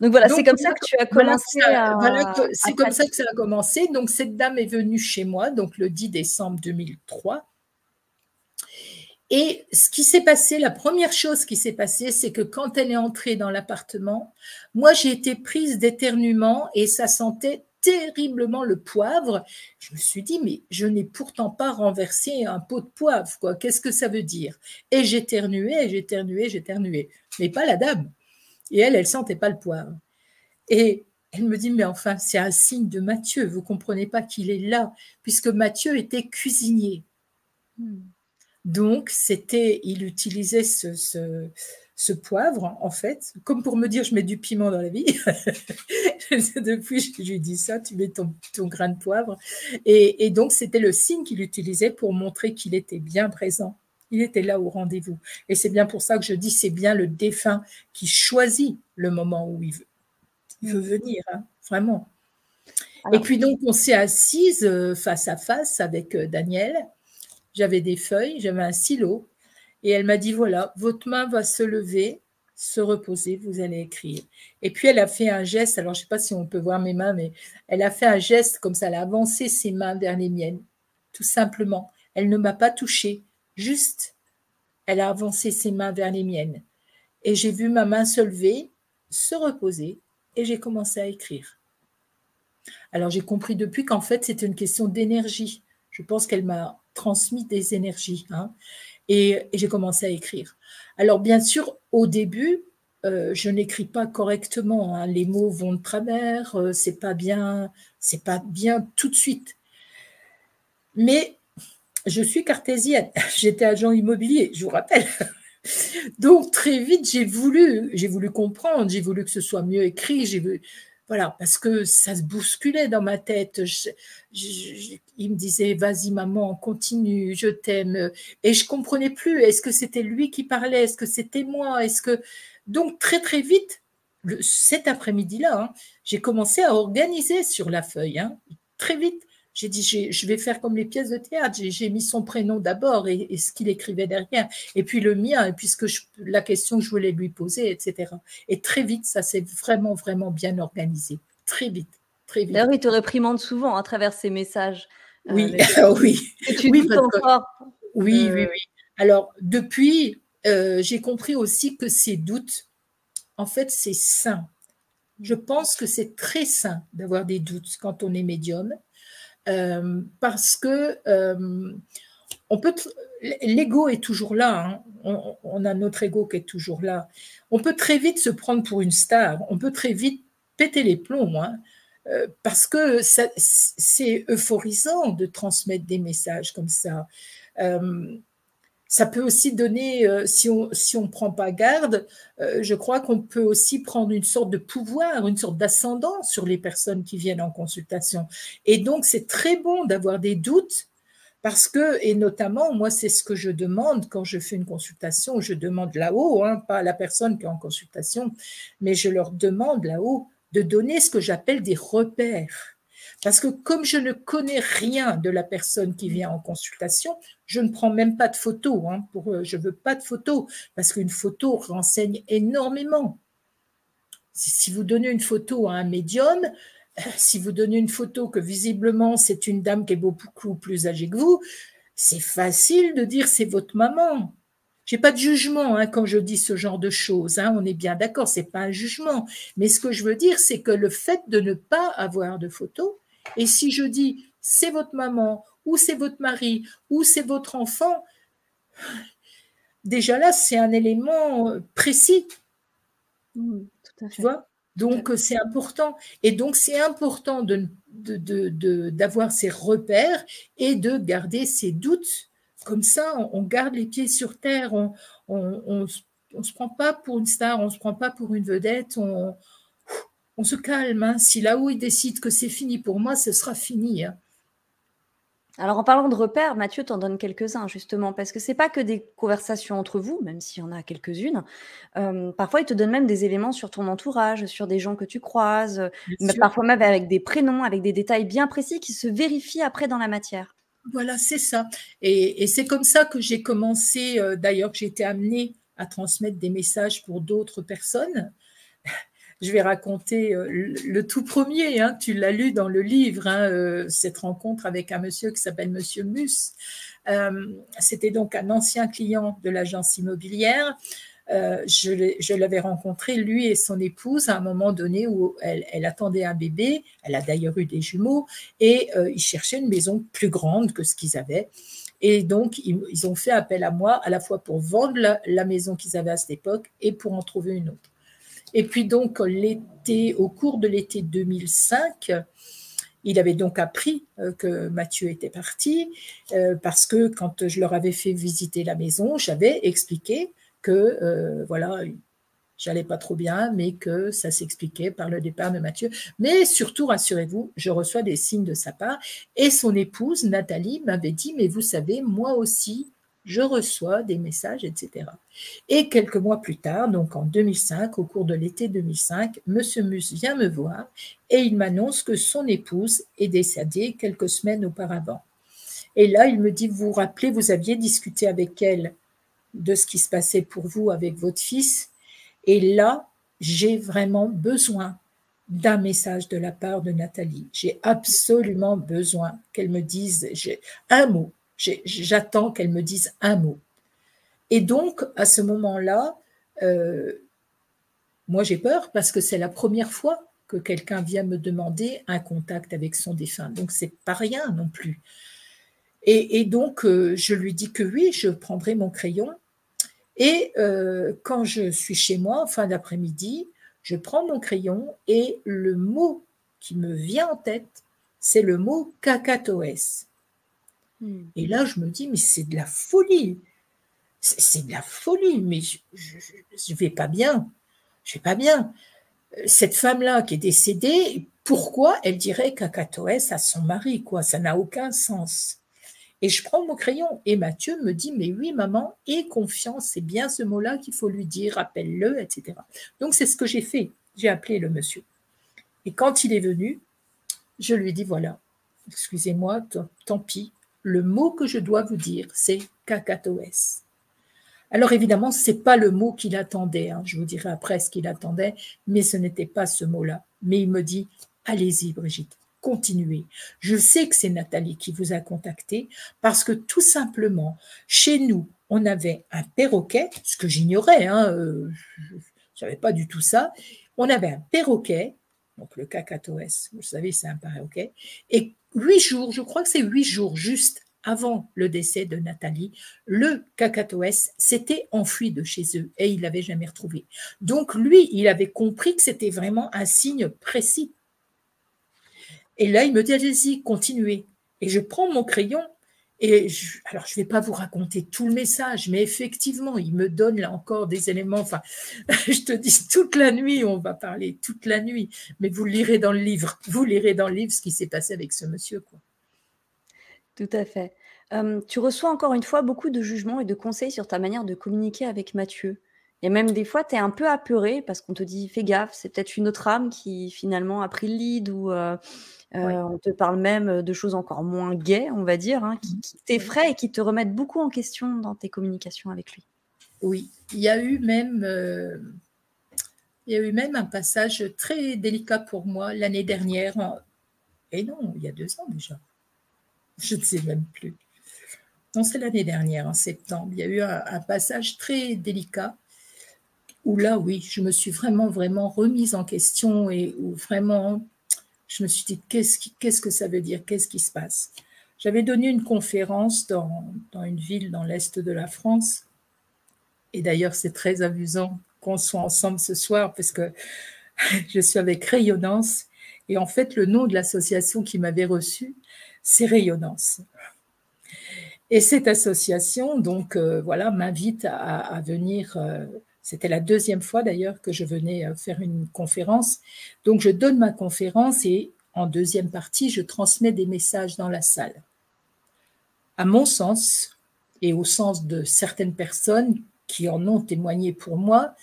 Donc voilà, c'est Donc comme ça que tu as commencé à c'est comme ça que ça pratiquer. a commencé. Donc cette dame est venue chez moi, donc le 10 décembre 2003. Et ce qui s'est passé, la première chose qui s'est passée, c'est que quand elle est entrée dans l'appartement, moi j'ai été prise d'éternuement et ça sentait terriblement le poivre. Je me suis dit, mais je n'ai pourtant pas renversé un pot de poivre, quoi. Qu'est-ce que ça veut dire? Et j'éternuais, mais pas la dame. Et elle sentait pas le poivre. Et elle me dit, mais enfin, c'est un signe de Matthieu, vous comprenez pas qu'il est là, puisque Matthieu était cuisinier. Mmh. Donc, il utilisait ce poivre, en fait, comme pour me dire, je mets du piment dans la vie. Depuis, je lui dis ça, tu mets ton grain de poivre. Et donc, c'était le signe qu'il utilisait pour montrer qu'il était bien présent. Il était là au rendez-vous. Et c'est bien pour ça que je dis, c'est bien le défunt qui choisit le moment où il veut venir, hein, vraiment. Et Alors, puis donc, on s'est assises face à face avec Daniel. J'avais des feuilles, j'avais un stylo. Et elle m'a dit, voilà, votre main va se lever, se reposer, vous allez écrire. Et puis elle a fait un geste, alors je ne sais pas si on peut voir mes mains, mais elle a fait un geste comme ça, elle a avancé ses mains vers les miennes, tout simplement. Elle ne m'a pas touchée, juste, elle a avancé ses mains vers les miennes. Et j'ai vu ma main se lever, se reposer, et j'ai commencé à écrire. Alors j'ai compris depuis qu'en fait c'était une question d'énergie. Je pense qu'elle m'a transmis des énergies, hein, et j'ai commencé à écrire. Alors bien sûr, au début, je n'écris pas correctement, hein, les mots vont de travers, c'est pas bien tout de suite. Mais je suis cartésienne, j'étais agent immobilier, je vous rappelle. Donc très vite, j'ai voulu comprendre, j'ai voulu que ce soit mieux écrit, voilà, parce que ça se bousculait dans ma tête. Il me disait, vas-y maman, continue, je t'aime. Et je comprenais plus. Est-ce que c'était lui qui parlait? Est-ce que c'était moi? Donc très très vite, cet après-midi-là, hein, j'ai commencé à organiser sur la feuille, hein, très vite. J'ai dit, je vais faire comme les pièces de théâtre. J'ai mis son prénom d'abord et ce qu'il écrivait derrière, et puis le mien, et puis la question que je voulais lui poser, etc. Et très vite, ça s'est vraiment, vraiment bien organisé. Très vite, très vite. d'ailleurs, il te réprimande souvent à travers ces messages, Oui, le fait que tu oui, que tu oui, doutes parce que encore oui, oui, de oui. Alors, depuis, j'ai compris aussi que ces doutes, en fait, c'est sain. Je pense que c'est très sain d'avoir des doutes quand on est médium, parce que l'ego est toujours là, hein. On a notre ego qui est toujours là. On peut très vite se prendre pour une star, on peut très vite péter les plombs, hein, parce que c'est euphorisant de transmettre des messages comme ça. Euh, Ça peut aussi donner, si on prend pas garde, je crois qu'on peut aussi prendre une sorte de pouvoir, une sorte d'ascendant sur les personnes qui viennent en consultation. Et donc, c'est très bon d'avoir des doutes parce que, et notamment, moi, c'est ce que je demande quand je fais une consultation, je demande là-haut, hein, pas à la personne qui est en consultation, mais je leur demande là-haut de donner ce que j'appelle des repères. Parce que comme je ne connais rien de la personne qui vient en consultation, je ne prends même pas de photo, hein, je ne veux pas de photo, parce qu'une photo renseigne énormément. Si vous donnez une photo à un médium, si vous donnez une photo que visiblement c'est une dame qui est beaucoup plus âgée que vous, c'est facile de dire c'est votre maman. J'ai pas de jugement, hein, quand je dis ce genre de choses, hein, on est bien d'accord, c'est pas un jugement. Mais ce que je veux dire, c'est que le fait de ne pas avoir de photo, et si je dis c'est votre maman, ou c'est votre mari, ou c'est votre enfant, déjà là, c'est un élément précis. tout à Tu fait, vois? tout à Donc, fait. c'est important. Et donc, c'est important d'avoir ces repères et de garder ses doutes. Comme ça, on garde les pieds sur terre. On se prend pas pour une star, on se prend pas pour une vedette. On se calme, hein. Si là-haut, il décide que c'est fini pour moi, ce sera fini, hein. Alors, en parlant de repères, Mathieu t'en donne quelques-uns, justement, parce que c'est pas que des conversations entre vous, même s'il y en a quelques-unes. Parfois, il te donne même des éléments sur ton entourage, sur des gens que tu croises, Bien mais sûr. parfois même avec des prénoms, avec des détails bien précis qui se vérifient après dans la matière. Voilà, c'est ça. Et c'est comme ça que j'ai commencé, d'ailleurs, que j'ai été amenée à transmettre des messages pour d'autres personnes. Je vais raconter le tout premier, hein, tu l'as lu dans le livre, hein, cette rencontre avec un monsieur qui s'appelle Monsieur Mus. C'était donc un ancien client de l'agence immobilière. Je l'avais rencontré, lui et son épouse, à un moment donné où elle attendait un bébé. Elle a d'ailleurs eu des jumeaux et ils cherchaient une maison plus grande que ce qu'ils avaient. Et donc, ils ont fait appel à moi à la fois pour vendre la maison qu'ils avaient à cette époque et pour en trouver une autre. Et puis donc, au cours de l'été 2005, il avait donc appris que Mathieu était parti parce que quand je leur avais fait visiter la maison, j'avais expliqué que voilà, j'allais pas trop bien, mais que ça s'expliquait par le départ de Mathieu. Mais surtout, rassurez-vous, je reçois des signes de sa part. Et son épouse, Nathalie, m'avait dit, mais vous savez, moi aussi, je reçois des messages, etc. Et quelques mois plus tard, donc en 2005, au cours de l'été 2005, Monsieur Mus vient me voir et il m'annonce que son épouse est décédée quelques semaines auparavant. Et là, il me dit, vous vous rappelez, vous aviez discuté avec elle de ce qui se passait pour vous avec votre fils. Et là, j'ai vraiment besoin d'un message de la part de Nathalie. J'ai absolument besoin qu'elle me dise un mot. J'attends qu'elle me dise un mot. Et donc, à ce moment-là, moi j'ai peur parce que c'est la première fois que quelqu'un vient me demander un contact avec son défunt. Donc, c'est pas rien non plus. Et donc, je lui dis que oui, je prendrai mon crayon. Et quand je suis chez moi, en fin d'après-midi, je prends mon crayon et le mot qui me vient en tête, c'est le mot cacatoès. Et là, je me dis, mais c'est de la folie. C'est de la folie, mais je vais pas bien. Je vais pas bien. Cette femme-là qui est décédée, pourquoi elle dirait cacatoès à son mari, quoi? Ça n'a aucun sens. Et je prends mon crayon et Mathieu me dit, mais oui, maman, aie confiance, c'est bien ce mot-là qu'il faut lui dire, appelle-le, etc. Donc, c'est ce que j'ai fait. J'ai appelé le monsieur. Et quand il est venu, je lui dis, voilà, excusez-moi, tant pis, le mot que je dois vous dire, c'est cacatoès. Alors, évidemment, ce n'est pas le mot qu'il attendait, hein. Je vous dirai après ce qu'il attendait, mais ce n'était pas ce mot-là. Mais il me dit, allez-y, Brigitte, continuez. Je sais que c'est Nathalie qui vous a contacté parce que tout simplement, chez nous, on avait un perroquet, ce que j'ignorais, hein, je ne savais pas du tout ça. On avait un perroquet, donc le cacatoès, vous savez, c'est un perroquet, et 8 jours, je crois que c'est 8 jours juste avant le décès de Nathalie, le cacatoès s'était enfui de chez eux et il ne l'avait jamais retrouvé. Donc lui, il avait compris que c'était vraiment un signe précis. Et là, il me dit, allez-y, continuez. Et je prends mon crayon et alors je ne vais pas vous raconter tout le message, mais effectivement, il me donne là encore des éléments. Enfin, je te dis, toute la nuit, on va parler, toute la nuit. Mais vous lirez dans le livre, vous lirez dans le livre ce qui s'est passé avec ce monsieur, quoi. Tout à fait. Tu reçois encore une fois beaucoup de jugements et de conseils sur ta manière de communiquer avec Mathieu. Et même des fois, tu es un peu apeurée parce qu'on te dit: «Fais gaffe, c'est peut-être une autre âme qui finalement a pris le lead» ou Oui, on te parle même de choses encore moins gaies, on va dire, hein, qui oui. t'effraient et qui te remettent beaucoup en question dans tes communications avec lui. Oui, il y a eu même un passage très délicat pour moi l'année dernière. Et non, il y a 2 ans déjà. Je ne sais même plus. Non, c'est l'année dernière, en septembre. Il y a eu un passage très délicat où là, oui, je me suis vraiment, vraiment remise en question et où vraiment, je me suis dit, qu'est-ce que ça veut dire? Qu'est-ce qui se passe? J'avais donné une conférence dans une ville dans l'est de la France. Et d'ailleurs, c'est très amusant qu'on soit ensemble ce soir parce que je suis avec Rayonnance. Et en fait, le nom de l'association qui m'avait reçue, c'est Rayonnance. Et cette association, donc, voilà, m'invite à venir. C'était la 2e fois d'ailleurs que je venais faire une conférence. Donc, je donne ma conférence et en 2e partie, je transmets des messages dans la salle. À mon sens, et au sens de certaines personnes qui en ont témoigné pour moi,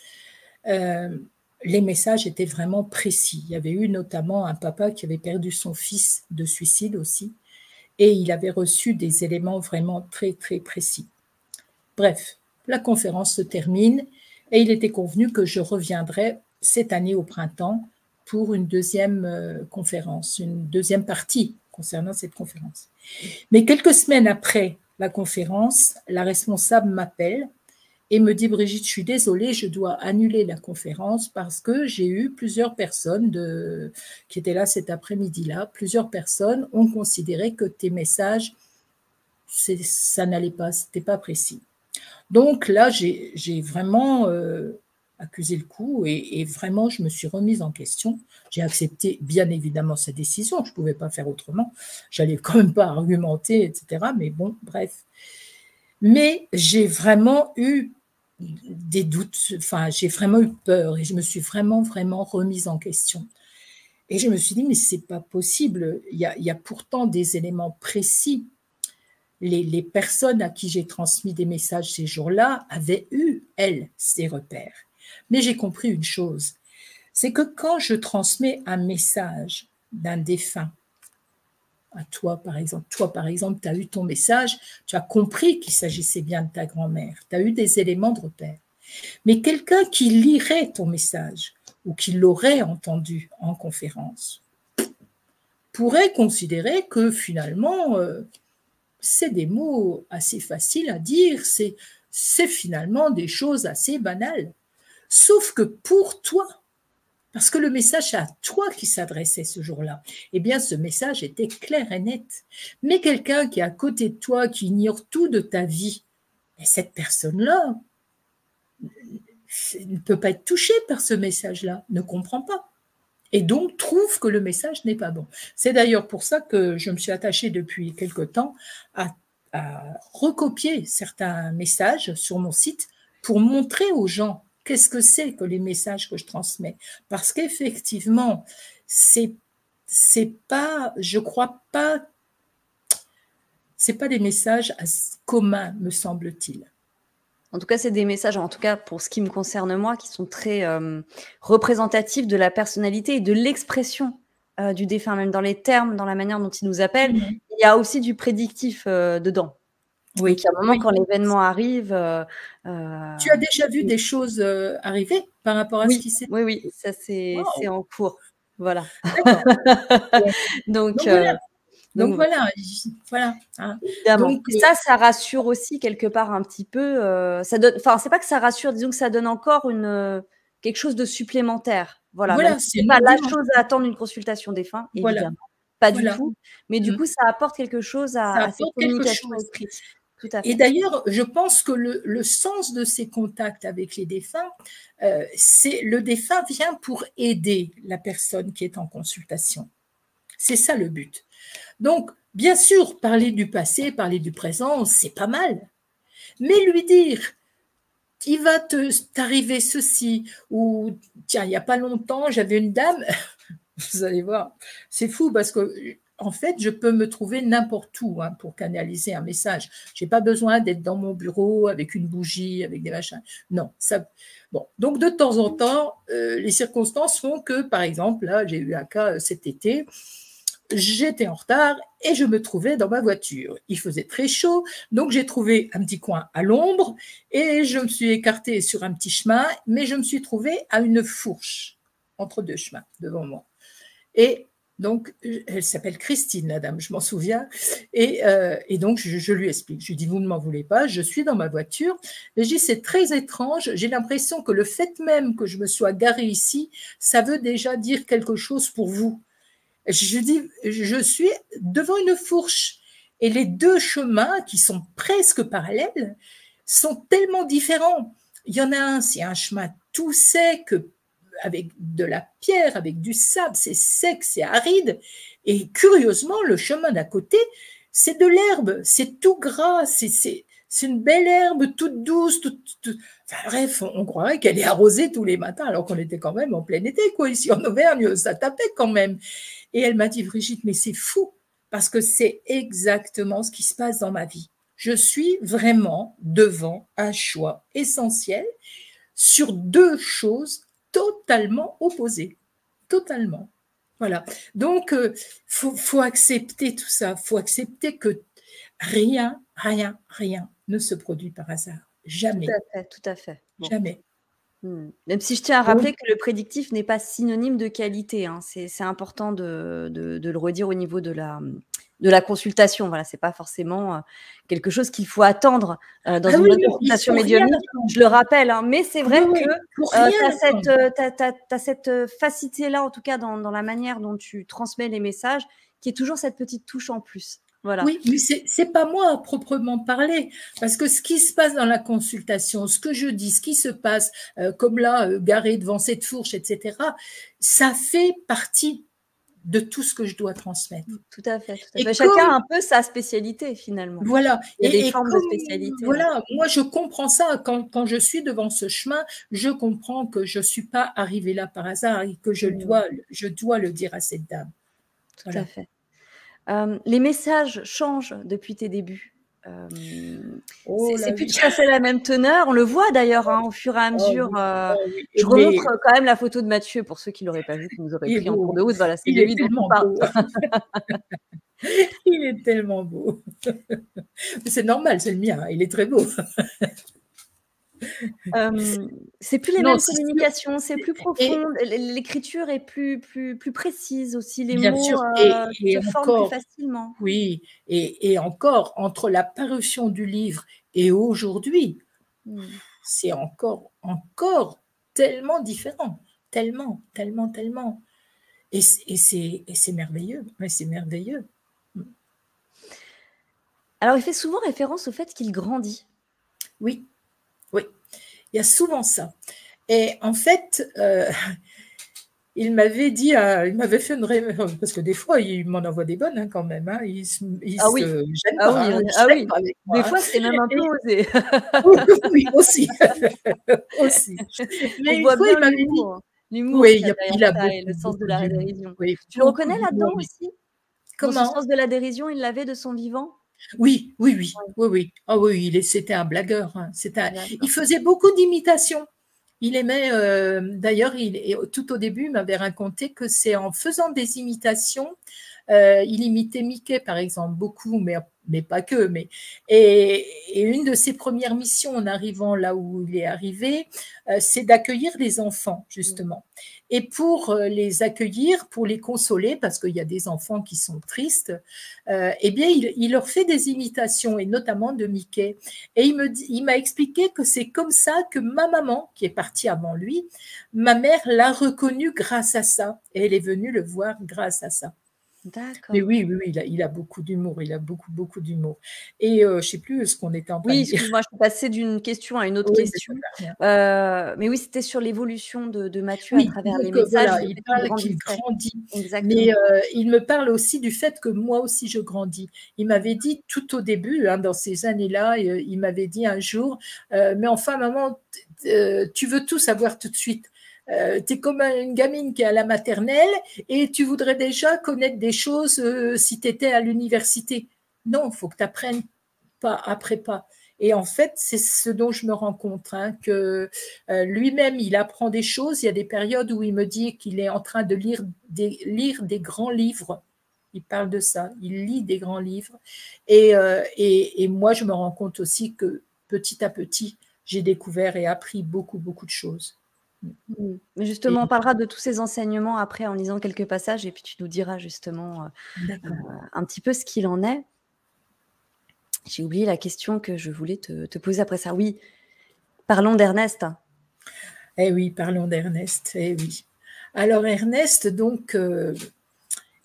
les messages étaient vraiment précis. Il y avait eu notamment un papa qui avait perdu son fils de suicide aussi, et il avait reçu des éléments vraiment très, très précis. Bref, la conférence se termine et il était convenu que je reviendrais cette année au printemps pour une deuxième conférence, une deuxième partie concernant cette conférence. Mais quelques semaines après la conférence, la responsable m'appelle et me dit: Brigitte, je suis désolée, je dois annuler la conférence parce que j'ai eu plusieurs personnes qui étaient là cet après-midi-là. Plusieurs personnes ont considéré que tes messages, ça n'allait pas, c'était pas précis. Donc là, j'ai vraiment accusé le coup et vraiment, je me suis remise en question. J'ai accepté, bien évidemment, sa décision. Je ne pouvais pas faire autrement. J'allais quand même pas argumenter, etc. Mais bon, bref. Mais j'ai vraiment eu des doutes, enfin, j'ai vraiment eu peur et je me suis vraiment, vraiment remise en question. Et je me suis dit, mais c'est pas possible. Il y a pourtant des éléments précis. Les personnes à qui j'ai transmis des messages ces jours-là avaient eu, elles, ces repères. Mais j'ai compris une chose, c'est que quand je transmets un message d'un défunt, à toi par exemple, tu as eu ton message, tu as compris qu'il s'agissait bien de ta grand-mère, tu as eu des éléments de repère. Mais quelqu'un qui lirait ton message ou qui l'aurait entendu en conférence pourrait considérer que finalement, c'est des mots assez faciles à dire, c'est finalement des choses assez banales. Sauf que pour toi, parce que le message à toi qui s'adressait ce jour-là, eh bien ce message était clair et net. Mais quelqu'un qui est à côté de toi, qui ignore tout de ta vie, et cette personne-là ne peut pas être touchée par ce message-là, ne comprend pas. Et donc trouve que le message n'est pas bon. C'est d'ailleurs pour ça que je me suis attachée depuis quelque temps à recopier certains messages sur mon site pour montrer aux gens qu'est-ce que c'est que les messages que je transmets. Parce qu'effectivement, c'est pas, je crois pas, c'est pas des messages communs, me semble-t-il. En tout cas, c'est des messages, en tout cas pour ce qui me concerne moi, qui sont très représentatifs de la personnalité et de l'expression du défunt, même dans les termes, dans la manière dont il nous appelle. Il y a aussi du prédictif dedans. Oui. Donc, à un moment, quand l'événement arrive… Tu as déjà vu des choses arriver par rapport à ce qui s'est… Oui, ça c'est en cours. Voilà. Donc voilà. Hein. Donc ça rassure aussi quelque part un petit peu. Ça donne, enfin, c'est pas que ça rassure, disons que ça donne encore quelque chose de supplémentaire. Voilà, c'est pas la chose à attendre d'une consultation défunt, évidemment. Pas du tout. Mais du coup, ça apporte quelque chose à cette communication écrite. Tout à fait. Et d'ailleurs, je pense que le sens de ces contacts avec les défunts, c'est le défunt vient pour aider la personne qui est en consultation. C'est ça le but. Donc, bien sûr, parler du passé, parler du présent, c'est pas mal. Mais lui dire, il va t'arriver ceci, ou tiens, il n'y a pas longtemps, j'avais une dame, vous allez voir, c'est fou parce que en fait, je peux me trouver n'importe où pour canaliser un message. Je n'ai pas besoin d'être dans mon bureau avec une bougie, avec des machins. Non, ça. Bon, donc de temps en temps, les circonstances font que, par exemple, là, j'ai eu un cas cet été. J'étais en retard et je me trouvais dans ma voiture. Il faisait très chaud, donc j'ai trouvé un petit coin à l'ombre et je me suis écartée sur un petit chemin, mais je me suis trouvée à une fourche entre deux chemins devant moi. Et donc, elle s'appelle Christine, la dame, je m'en souviens. Et donc, je lui explique. Je lui dis, vous ne m'en voulez pas, je suis dans ma voiture. Et je dis, c'est très étrange. J'ai l'impression que le fait même que je me sois garée ici, ça veut déjà dire quelque chose pour vous. Je dis, je suis devant une fourche. Et les deux chemins, qui sont presque parallèles, sont tellement différents. Il y en a un, c'est un chemin tout sec, avec de la pierre, avec du sable, c'est sec, c'est aride. Et curieusement, le chemin d'à côté, c'est de l'herbe, c'est tout gras, c'est une belle herbe toute douce, Enfin, bref, on croirait qu'elle est arrosée tous les matins, alors qu'on était quand même en plein été, quoi, ici en Auvergne, ça tapait quand même. Et elle m'a dit, Brigitte, mais c'est fou, parce que c'est exactement ce qui se passe dans ma vie. Je suis vraiment devant un choix essentiel sur deux choses totalement opposées. Totalement. Voilà. Donc, faut accepter tout ça. Faut accepter que rien, rien, rien ne se produit par hasard. Jamais. Tout à fait, tout à fait. Bon. Jamais. Même si je tiens à rappeler que le prédictif n'est pas synonyme de qualité, hein. C'est important de le redire au niveau de la consultation. Voilà, c'est pas forcément quelque chose qu'il faut attendre dans une bonne consultation médiumnique. Je le rappelle, hein, mais c'est vrai que tu as cette facilité-là, en tout cas dans la manière dont tu transmets les messages, qui est toujours cette petite touche en plus. Voilà. Oui, mais c'est pas moi à proprement parler, parce que ce qui se passe dans la consultation, ce que je dis, ce qui se passe, comme là, garé devant cette fourche, etc., ça fait partie de tout ce que je dois transmettre. Tout à fait. Tout à fait. Chacun a un peu sa spécialité, finalement. Voilà. Il y a des formes de spécialité. Voilà, moi je comprends ça. Quand je suis devant ce chemin, je comprends que je ne suis pas arrivée là par hasard et que je dois le dire à cette dame. Tout à fait. Les messages changent depuis tes débuts. C'est plus tout à fait la même teneur. On le voit d'ailleurs au fur et à mesure. Je remontre quand même la photo de Mathieu pour ceux qui ne l'auraient pas vu, qui nous auraient pris en cours de route. Voilà, c'est lui dont on parle. Il est tellement beau. C'est normal, c'est le mien. Il est très beau. C'est plus les mêmes communications, c'est plus profond. L'écriture est plus précise aussi. Les mots se forment plus facilement. Oui, et encore, entre la parution du livre et aujourd'hui, c'est encore tellement différent. Tellement. Et c'est merveilleux. Mais c'est merveilleux. Alors, il fait souvent référence au fait qu'il grandit. Oui. Il y a souvent ça. Et en fait, il m'avait dit, il m'avait fait une révélation, parce que des fois, il m'en envoie des bonnes quand même. Hein, il se gêne pas. Des fois, c'est même un peu osé. Oui, aussi. Mais une fois, il m'avait dit. L'humour, oui, il a beaucoup, le sens de la dérision. Oui, tu le reconnais là-dedans aussi? Comment? Dans ce sens de la dérision, il l'avait de son vivant? Oui. Ah oui, c'était un blagueur. Hein. Il faisait beaucoup d'imitations. Il aimait, d'ailleurs, tout au début, il m'avait raconté que c'est en faisant des imitations, il imitait Mickey, par exemple, beaucoup, mais pas que. Et une de ses premières missions en arrivant là où il est arrivé, c'est d'accueillir les enfants, justement. Et pour les accueillir, pour les consoler, parce qu'il y a des enfants qui sont tristes, eh bien, il leur fait des imitations, et notamment de Mickey. Et il m'a expliqué que c'est comme ça que ma maman, qui est partie avant lui, ma mère l'a reconnu grâce à ça. Et elle est venue le voir grâce à ça. D'accord. Mais oui, il a beaucoup d'humour, il a beaucoup d'humour. Et je ne sais plus ce qu'on était en train de dire. Oui, excuse-moi, je suis passée d'une question à une autre question. Mais oui, c'était sur l'évolution de Mathieu à travers les messages. Voilà, il parle qu'il grandit. Exactement. Mais il me parle aussi du fait que moi aussi je grandis. Il m'avait dit tout au début, dans ces années-là, il m'avait dit un jour, mais enfin maman, tu veux tout savoir tout de suite. Tu es comme une gamine qui est à la maternelle et tu voudrais déjà connaître des choses si tu étais à l'université. Non, il faut que tu apprennes pas après pas. Et en fait, c'est ce dont je me rends compte, que lui-même, il apprend des choses. Il y a des périodes où il me dit qu'il est en train de lire des grands livres. Il parle de ça, il lit des grands livres. Et moi, je me rends compte aussi que petit à petit, j'ai découvert et appris beaucoup de choses. Mais justement, on parlera de tous ces enseignements après en lisant quelques passages et puis tu nous diras justement un petit peu ce qu'il en est. J'ai oublié la question que je voulais te poser après ça. Oui, parlons d'Ernest. Eh oui, parlons d'Ernest. Eh oui. Alors Ernest, donc, il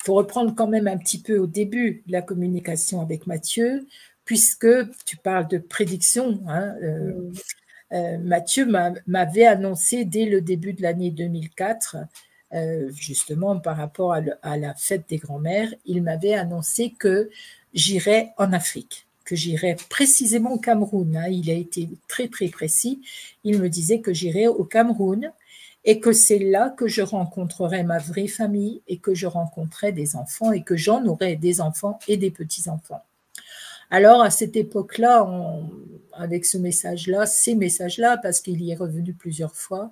faut reprendre quand même un petit peu au début de la communication avec Mathieu, puisque tu parles de prédiction. Mathieu m'avait annoncé dès le début de l'année 2004, justement par rapport à la fête des grands-mères, il m'avait annoncé que j'irais en Afrique, que j'irais précisément au Cameroun. Il a été très précis. Il me disait que j'irais au Cameroun et que c'est là que je rencontrerai ma vraie famille et que je rencontrerai des enfants et que j'en aurai des enfants et des petits-enfants. Alors, à cette époque-là, avec ce message-là, ces messages-là, parce qu'il y est revenu plusieurs fois,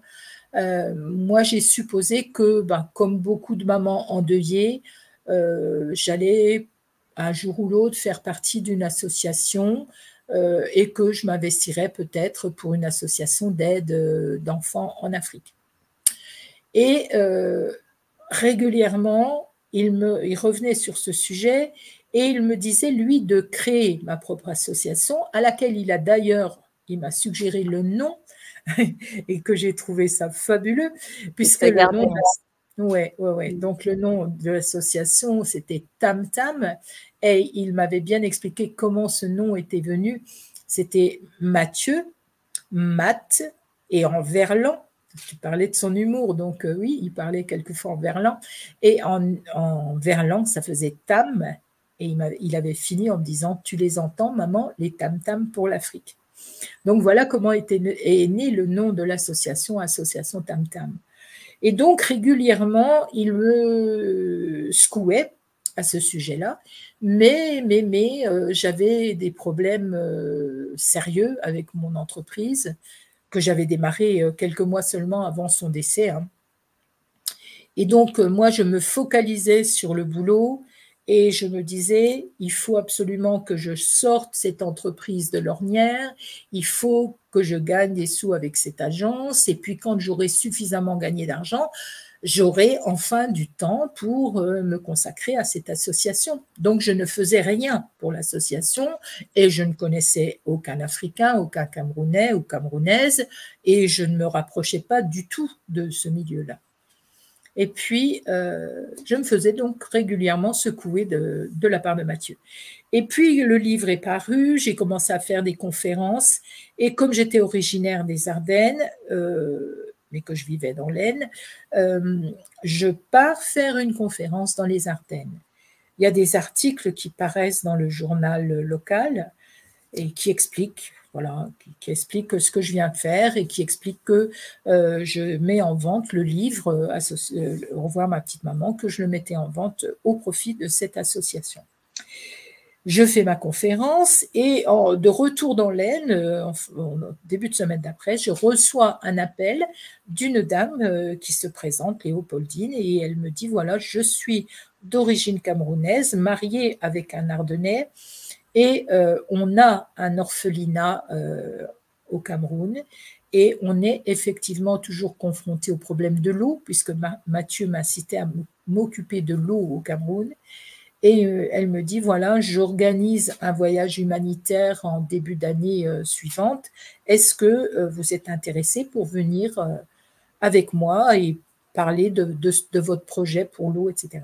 moi, j'ai supposé que, comme beaucoup de mamans endeuillées, j'allais un jour ou l'autre faire partie d'une association et que je m'investirais peut-être pour une association d'aide d'enfants en Afrique. Et régulièrement, il revenait sur ce sujet et il me disait, lui, de créer ma propre association, à laquelle il m'a suggéré le nom, et que j'ai trouvé ça fabuleux, puisque le nom donc le nom de l'association, c'était Tam Tam, et il m'avait bien expliqué comment ce nom était venu. C'était Mathieu, Math, et en verlan. Tu parlais de son humour, donc oui, il parlait quelquefois en verlan, et en verlan, ça faisait Tam, et il avait fini en me disant, tu les entends, maman, les Tam Tam pour l'Afrique. Donc voilà comment est né le nom de l'association, Association Tam Tam. Et donc régulièrement, il me secouait à ce sujet-là, mais j'avais des problèmes sérieux avec mon entreprise que j'avais démarré quelques mois seulement avant son décès. Et donc moi, je me focalisais sur le boulot et je me disais, il faut absolument que je sorte cette entreprise de l'ornière, il faut que je gagne des sous avec cette agence, et puis quand j'aurai suffisamment gagné d'argent, j'aurai enfin du temps pour me consacrer à cette association. Donc je ne faisais rien pour l'association et je ne connaissais aucun Africain, aucun Camerounais ou Camerounaise, et je ne me rapprochais pas du tout de ce milieu-là. Et puis, je me faisais donc régulièrement secouer de la part de Mathieu. Et puis, le livre est paru, j'ai commencé à faire des conférences, et comme j'étais originaire des Ardennes, mais que je vivais dans l'Aisne, je pars faire une conférence dans les Ardennes. Il y a des articles qui paraissent dans le journal local et qui expliquent qui explique ce que je viens de faire et qui explique que je mets en vente le livre Au revoir ma petite maman, que je le mettais en vente au profit de cette association. Je fais ma conférence et de retour dans l'Aisne, en début de semaine d'après, je reçois un appel d'une dame qui se présente, Léopoldine, et elle me dit, voilà, je suis d'origine camerounaise, mariée avec un Ardennais, et on a un orphelinat au Cameroun et on est effectivement toujours confronté au problème de l'eau, puisque Mathieu m'a incité à m'occuper de l'eau au Cameroun. Et elle me dit, voilà, j'organise un voyage humanitaire en début d'année suivante. Est-ce que vous êtes intéressé pour venir avec moi et parler de votre projet pour l'eau, etc.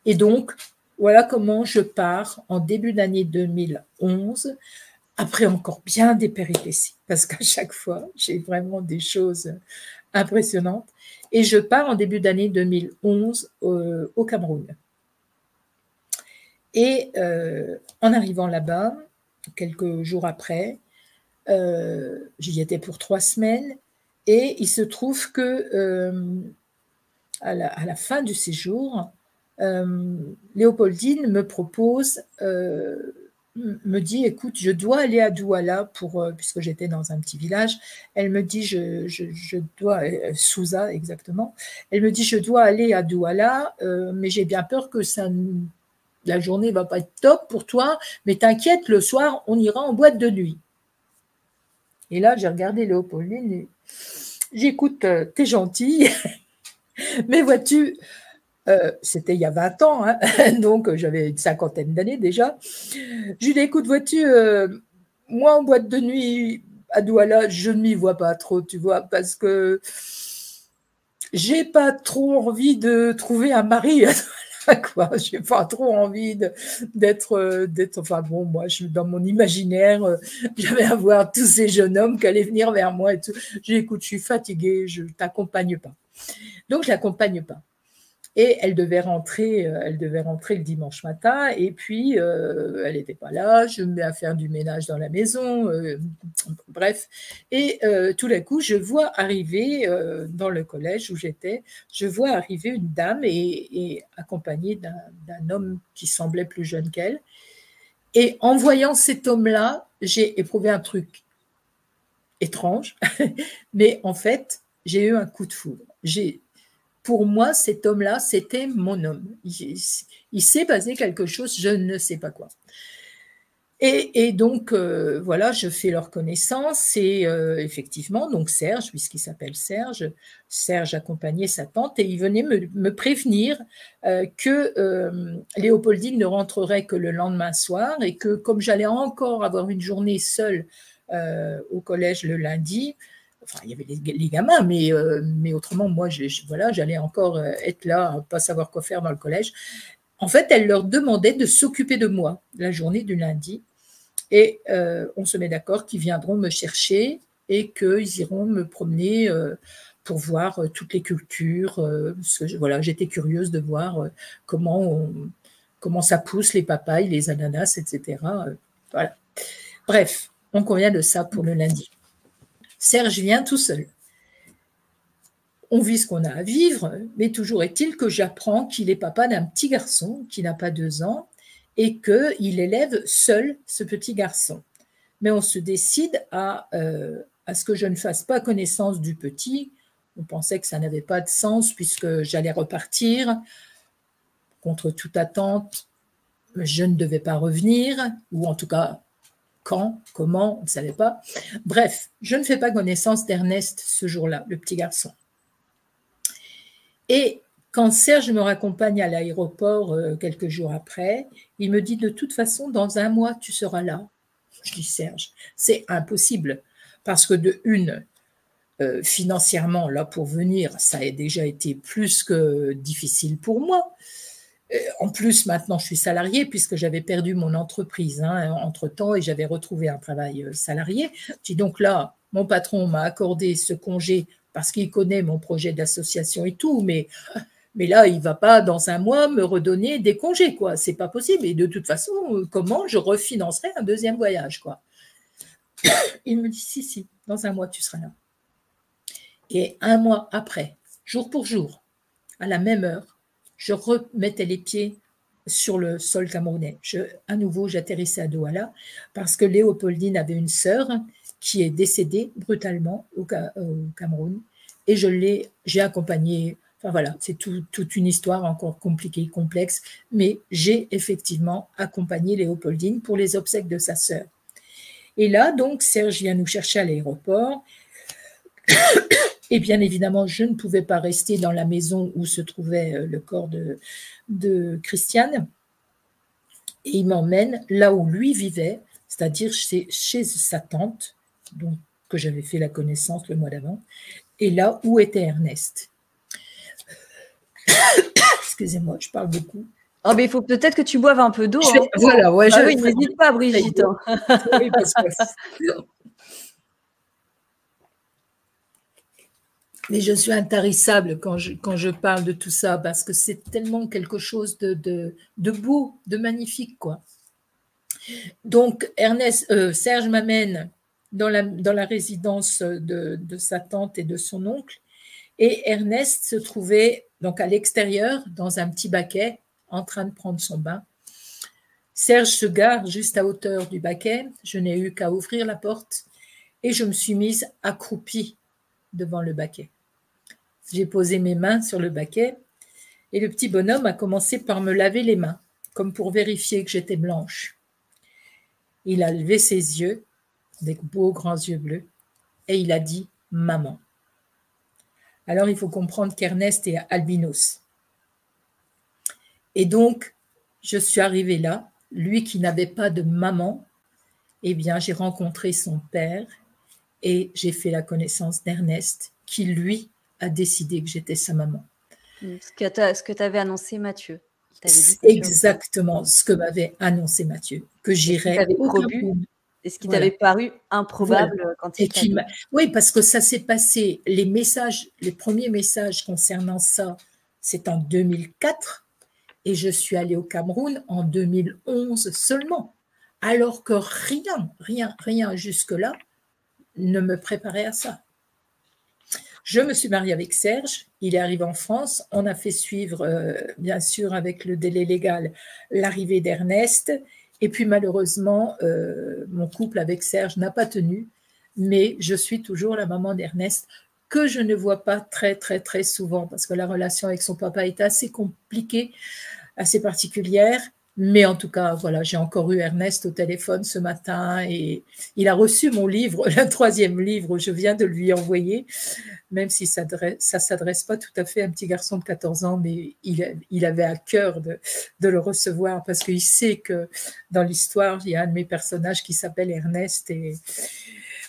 Et donc, voilà comment je pars en début d'année 2011, après encore bien des péripéties, parce qu'à chaque fois, j'ai vraiment des choses impressionnantes. Et je pars en début d'année 2011 au Cameroun. Et en arrivant là-bas, quelques jours après, j'y étais pour 3 semaines, et il se trouve que à la fin du séjour, Léopoldine me propose, me dit, écoute, je dois aller à Douala puisque j'étais dans un petit village. Elle me dit, je dois, Souza exactement. Elle me dit, je dois aller à Douala, mais j'ai bien peur que la journée va pas être top pour toi, mais t'inquiète, le soir, on ira en boîte de nuit. Et là, j'ai regardé Léopoldine et j'ai dit, écoute, t'es gentille, mais vois-tu, c'était il y a 20 ans, hein, donc j'avais une 50aine d'années déjà. Je lui dis, écoute, vois-tu, moi en boîte de nuit à Douala, je ne m'y vois pas trop, tu vois, parce que j'ai pas trop envie de trouver un mari à Douala, quoi. J'ai pas trop envie d'être, enfin bon, moi, dans mon imaginaire, j'avais à voir tous ces jeunes hommes qui allaient venir vers moi et tout. Je lui dis, écoute, je suis fatiguée, je t'accompagne pas. Donc, je l'accompagne pas. Et elle devait rentrer le dimanche matin, et puis elle n'était pas là, je me mets à faire du ménage dans la maison, bref. Et tout d'un coup, je vois arriver, dans le collège où j'étais, je vois arriver une dame et accompagnée d'un homme qui semblait plus jeune qu'elle. Et en voyant cet homme-là, j'ai éprouvé un truc étrange, mais en fait, j'ai eu un coup de foudre. Pour moi, cet homme-là, c'était mon homme. Il s'est passé quelque chose, je ne sais pas quoi. Et donc, voilà, je fais leur connaissance et effectivement, donc Serge, puisqu'il s'appelle Serge, Serge accompagnait sa tante et il venait me prévenir que Léopoldine ne rentrerait que le lendemain soir et que comme j'allais encore avoir une journée seule au collège le lundi, enfin, il y avait les gamins, mais autrement, moi, voilà, j'allais encore être là, pas savoir quoi faire dans le collège. En fait, elle leur demandait de s'occuper de moi la journée du lundi. Et on se met d'accord qu'ils viendront me chercher et qu'ils iront me promener pour voir toutes les cultures. Parce que voilà, j'étais curieuse de voir comment ça pousse les papayes, les ananas, etc. Voilà. Bref, on convient de ça pour le lundi. Serge vient tout seul. On vit ce qu'on a à vivre, mais toujours est-il que j'apprends qu'il est papa d'un petit garçon qui n'a pas 2 ans et qu'il élève seul ce petit garçon. Mais on se décide à ce que je ne fasse pas connaissance du petit. On pensait que ça n'avait pas de sens puisque j'allais repartir. Contre toute attente, je ne devais pas revenir, ou en tout cas, quand, comment, on ne savait pas. Bref, je ne fais pas connaissance d'Ernest ce jour-là, le petit garçon. Et quand Serge me raccompagne à l'aéroport quelques jours après, il me dit de toute façon, dans 1 mois, tu seras là. Je dis Serge, c'est impossible parce que de une, financièrement, là pour venir, ça a déjà été plus que difficile pour moi. En plus, maintenant, je suis salariée puisque j'avais perdu mon entreprise entre-temps et j'avais retrouvé un travail salarié. Je dis donc là, mon patron m'a accordé ce congé parce qu'il connaît mon projet d'association et tout, mais là, il ne va pas, dans 1 mois, me redonner des congés, quoi. C'est pas possible. Et de toute façon, comment je refinancerai un 2e voyage, quoi. Il me dit, si, dans 1 mois, tu seras là. Et 1 mois après, jour pour jour, à la même heure, je remettais les pieds sur le sol camerounais. À nouveau, j'atterrissais à Douala parce que Léopoldine avait une sœur qui est décédée brutalement au Cameroun et j'ai accompagné. Enfin voilà, c'est toute une histoire encore compliquée, complexe, mais j'ai effectivement accompagné Léopoldine pour les obsèques de sa sœur. Et là, donc, Serge vient nous chercher à l'aéroport. Et bien évidemment, je ne pouvais pas rester dans la maison où se trouvait le corps de Christiane. Et il m'emmène là où lui vivait, c'est-à-dire chez sa tante, donc, que j'avais fait la connaissance le mois d'avant, et là où était Ernest. Excusez-moi, je parle beaucoup. Oh, mais il faut peut-être que tu boives un peu d'eau. Voilà, ouais. Ah oui, n'hésite pas, Brigitte. Oui, parce que... Mais je suis intarissable quand je parle de tout ça, parce que c'est tellement quelque chose de beau, de magnifique, quoi. Donc, Serge m'amène dans la résidence de sa tante et de son oncle, et Ernest se trouvait donc à l'extérieur, dans un petit baquet, en train de prendre son bain. Serge se gare juste à hauteur du baquet, je n'ai eu qu'à ouvrir la porte, et je me suis mise accroupie devant le baquet. J'ai posé mes mains sur le baquet et le petit bonhomme a commencé par me laver les mains, comme pour vérifier que j'étais blanche. Il a levé ses yeux, des beaux grands yeux bleus, et il a dit « Maman ». Alors il faut comprendre qu'Ernest est albinos. Et donc, je suis arrivée là, lui qui n'avait pas de maman, eh bien j'ai rencontré son père et j'ai fait la connaissance d'Ernest, qui lui a décidé que j'étais sa maman. Ce que t'avait annoncé Mathieu. Exactement ce que m'avait annoncé Mathieu, que j'irais au Cameroun. Et ce qui t'avait paru improbable quand il t'a dit. Oui, parce que ça s'est passé, les premiers messages concernant ça c'est en 2004 et je suis allée au Cameroun en 2011 seulement, alors que rien jusque-là ne me préparait à ça. Je me suis mariée avec Serge, il est arrivé en France, on a fait suivre, bien sûr, avec le délai légal, l'arrivée d'Ernest, et puis malheureusement, mon couple avec Serge n'a pas tenu, mais je suis toujours la maman d'Ernest, que je ne vois pas très souvent, parce que la relation avec son papa est assez compliquée, assez particulière. Mais en tout cas, voilà, j'ai encore eu Ernest au téléphone ce matin et il a reçu mon livre, le 3e livre, je viens de lui envoyer, même si ça ne s'adresse pas tout à fait à un petit garçon de 14 ans, mais il avait à cœur de le recevoir parce qu'il sait que dans l'histoire, il y a un de mes personnages qui s'appelle Ernest et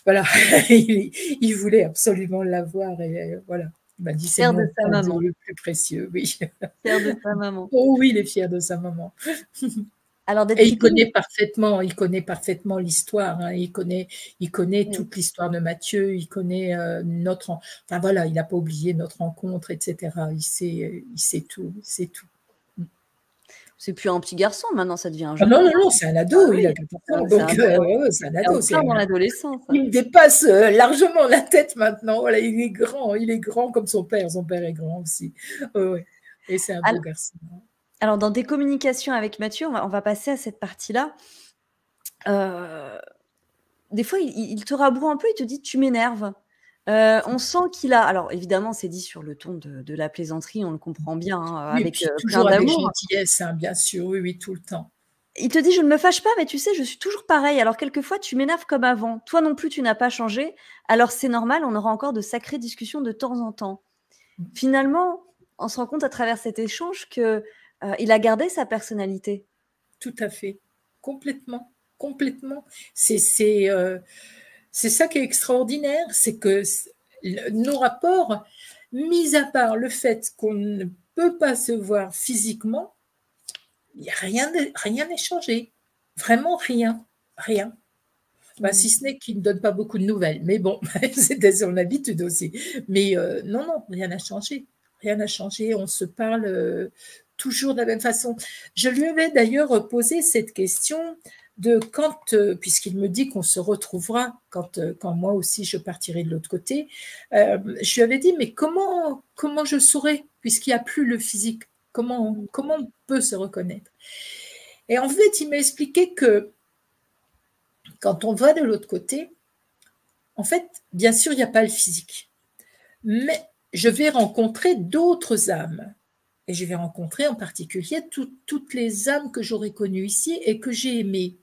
voilà, il voulait absolument l'avoir et voilà. Il m'a dit, c'est Fière de mon sa cadeau maman. le plus précieux, oui. Fière de sa maman. Oh oui, il est fier de sa maman. Alors d'être Et diplômée. il connaît parfaitement l'histoire. Hein. Il connaît Oui. toute l'histoire de Mathieu. Il connaît enfin voilà, il n'a pas oublié notre rencontre, etc. Il sait tout, c'est tout. C'est plus un petit garçon, maintenant ça devient un Ah jeune non, homme. non, non, c'est un Ah ado, il oui, a 14 ans, c'est donc c'est un en ado. plein dans l'adolescence. Il me dépasse largement la tête maintenant. Voilà, il est grand comme son père. Son père est grand aussi. Ouais. Et c'est un beau garçon. Alors, dans des communications avec Mathieu, on va passer à cette partie-là. Des fois, il te raboue un peu, il te dit: «Tu m'énerves». On sent qu'il a, alors évidemment, c'est dit sur le ton de la plaisanterie, on le comprend bien, hein, Oui, et avec, puis plein toujours avec d'amour. gentillesse, hein, bien sûr. Oui, oui, tout le temps. Il te dit: «Je ne me fâche pas, mais tu sais, je suis toujours pareil. Alors quelquefois, tu m'énerves comme avant. Toi non plus, tu n'as pas changé. Alors c'est normal, on aura encore de sacrées discussions de temps en temps». Finalement, on se rend compte à travers cet échange que, il a gardé sa personnalité. Tout à fait. Complètement, complètement. C'est ça qui est extraordinaire, c'est que nos rapports, mis à part le fait qu'on ne peut pas se voir physiquement, il n'y a rien n'est changé. Vraiment rien. Rien. Bah, si ce n'est qu'il ne donne pas beaucoup de nouvelles. Mais bon, c'était son habitude aussi. Mais non, rien n'a changé. Rien n'a changé. On se parle toujours de la même façon. Je lui avais d'ailleurs posé cette question de quand, puisqu'il me dit qu'on se retrouvera quand moi aussi je partirai de l'autre côté, je lui avais dit, mais comment je saurais, puisqu'il n'y a plus le physique, comment on peut se reconnaître? Et en fait, il m'a expliqué que quand on va de l'autre côté, en fait, bien sûr, il n'y a pas le physique, mais je vais rencontrer d'autres âmes. Et je vais rencontrer en particulier toutes les âmes que j'aurais connues ici et que j'ai aimées.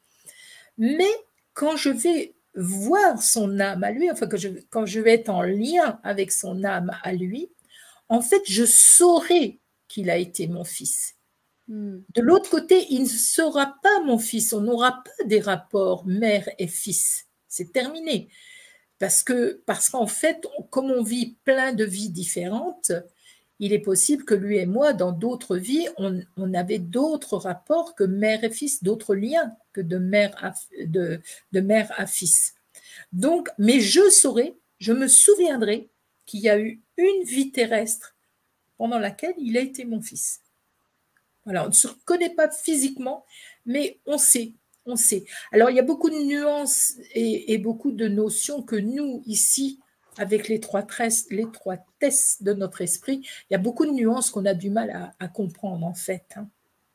Mais quand je vais voir son âme à lui, enfin quand je vais être en lien avec son âme à lui, en fait, je saurai qu'il a été mon fils. De l'autre côté, il ne sera pas mon fils. On n'aura pas des rapports mère et fils. C'est terminé. Parce qu'en fait, comme on vit plein de vies différentes, il est possible que lui et moi, dans d'autres vies, on avait d'autres rapports que mère et fils, d'autres liens que de mère à fils. Donc, mais je saurai, je me souviendrai qu'il y a eu une vie terrestre pendant laquelle il a été mon fils. Voilà, on ne se reconnaît pas physiquement, mais on sait. On sait. Alors, il y a beaucoup de nuances et beaucoup de notions que nous, ici, avec l'étroitesse de notre esprit, il y a beaucoup de nuances qu'on a du mal à comprendre, en fait. Hein.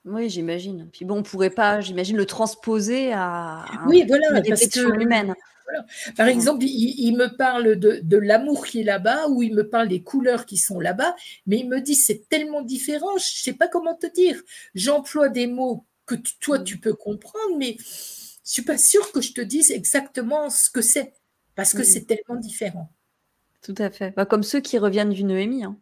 Oui, j'imagine. Puis bon, on pourrait pas, j'imagine, le transposer à Oui, une voilà, parce que, réflexion humaine. voilà. Par exemple, il me parle de l'amour qui est là-bas, ou il me parle des couleurs qui sont là-bas, mais il me dit c'est tellement différent, je ne sais pas comment te dire. J'emploie des mots que toi tu peux comprendre, mais je ne suis pas sûre que je te dise exactement ce que c'est, parce que c'est tellement différent. Tout à fait. Bah, comme ceux qui reviennent du Noémie, hein.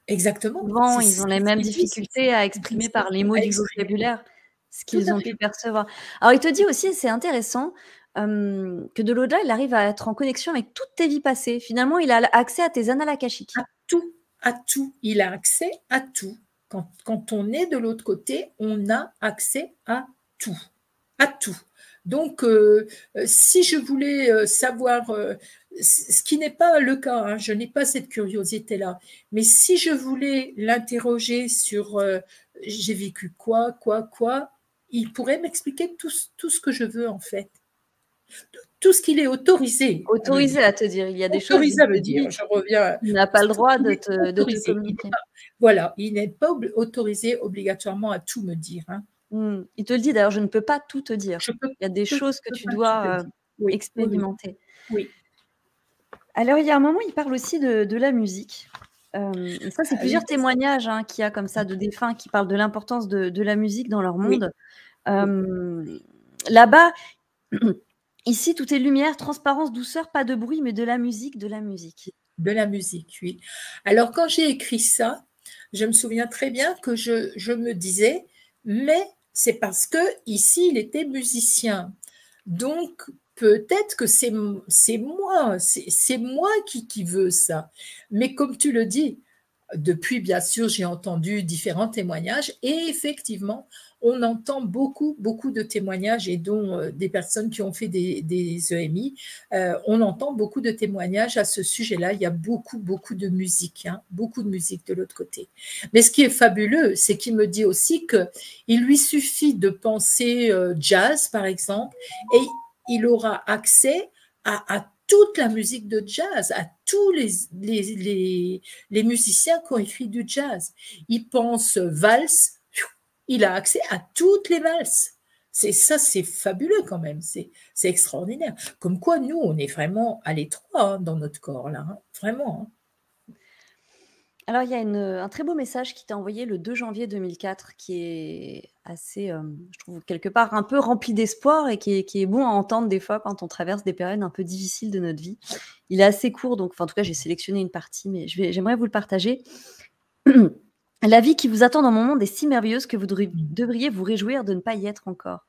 Exactement. Souvent, C'est ils ont ce les mêmes qu'ils disent. difficultés à Ils exprimer disent par les mots à du exprimer. vocabulaire ce Tout qu'ils à ont pu fait. percevoir. Alors, il te dit aussi, c'est intéressant, que de l'au-delà, il arrive à être en connexion avec toutes tes vies passées. Finalement, il a accès à tes annales akashiques. À tout, à tout. Il a accès à tout. Quand on est de l'autre côté, on a accès à tout. À tout. Donc, si je voulais savoir, ce qui n'est pas le cas, hein, je n'ai pas cette curiosité-là, mais si je voulais l'interroger sur j'ai vécu quoi, il pourrait m'expliquer tout ce que je veux en fait, tout ce qu'il est autorisé à me dire. Autorisé à te dire. Il y a des choses, Autorisé il à te me dire, dit, je reviens, tu n'as pas le tout ce droit qu'il de est te autorisé. communiquer. Voilà, il n'est pas autorisé obligatoirement à tout me dire. Hein. Il te le dit d'ailleurs, je ne peux pas tout te dire. Je peux, Il y a des peux, choses que peux tu pas tout te dois dire. Oui, oui, oui, expérimenter. oui. Alors, il y a un moment, il parle aussi de la musique. Et ça, c'est Ah oui, plusieurs témoignages qu'il y a comme ça de défunts qui parlent de l'importance de la musique dans leur oui, monde. oui. Là-bas, ici, tout est lumière, transparence, douceur, pas de bruit, mais de la musique, de la musique. De la musique, oui. Alors, quand j'ai écrit ça, je me souviens très bien que je me disais, mais c'est parce que ici, il était musicien. Donc, peut-être que c'est moi, c'est moi qui veux ça. Mais comme tu le dis, depuis, bien sûr, j'ai entendu différents témoignages et effectivement, on entend beaucoup de témoignages et dont des personnes qui ont fait des EMI, on entend beaucoup de témoignages à ce sujet-là. Il y a beaucoup de musique, hein, beaucoup de musique de l'autre côté. Mais ce qui est fabuleux, c'est qu'il me dit aussi qu'il lui suffit de penser jazz, par exemple, et il aura accès à toute la musique de jazz, à tous les musiciens qui ont écrit du jazz. Il pense valse, il a accès à toutes les valses. C'est fabuleux quand même, c'est extraordinaire. Comme quoi, nous, on est vraiment à l'étroit dans notre corps, là, hein, vraiment. Hein. Alors, il y a un très beau message qui t'a envoyé le 2 janvier 2004 qui est assez, je trouve, quelque part un peu rempli d'espoir et qui est bon à entendre des fois quand on traverse des périodes un peu difficiles de notre vie. Il est assez court, donc, en tout cas, j'ai sélectionné une partie, mais j'aimerais vous le partager. La vie qui vous attend dans mon monde est si merveilleuse que vous devriez vous réjouir de ne pas y être encore.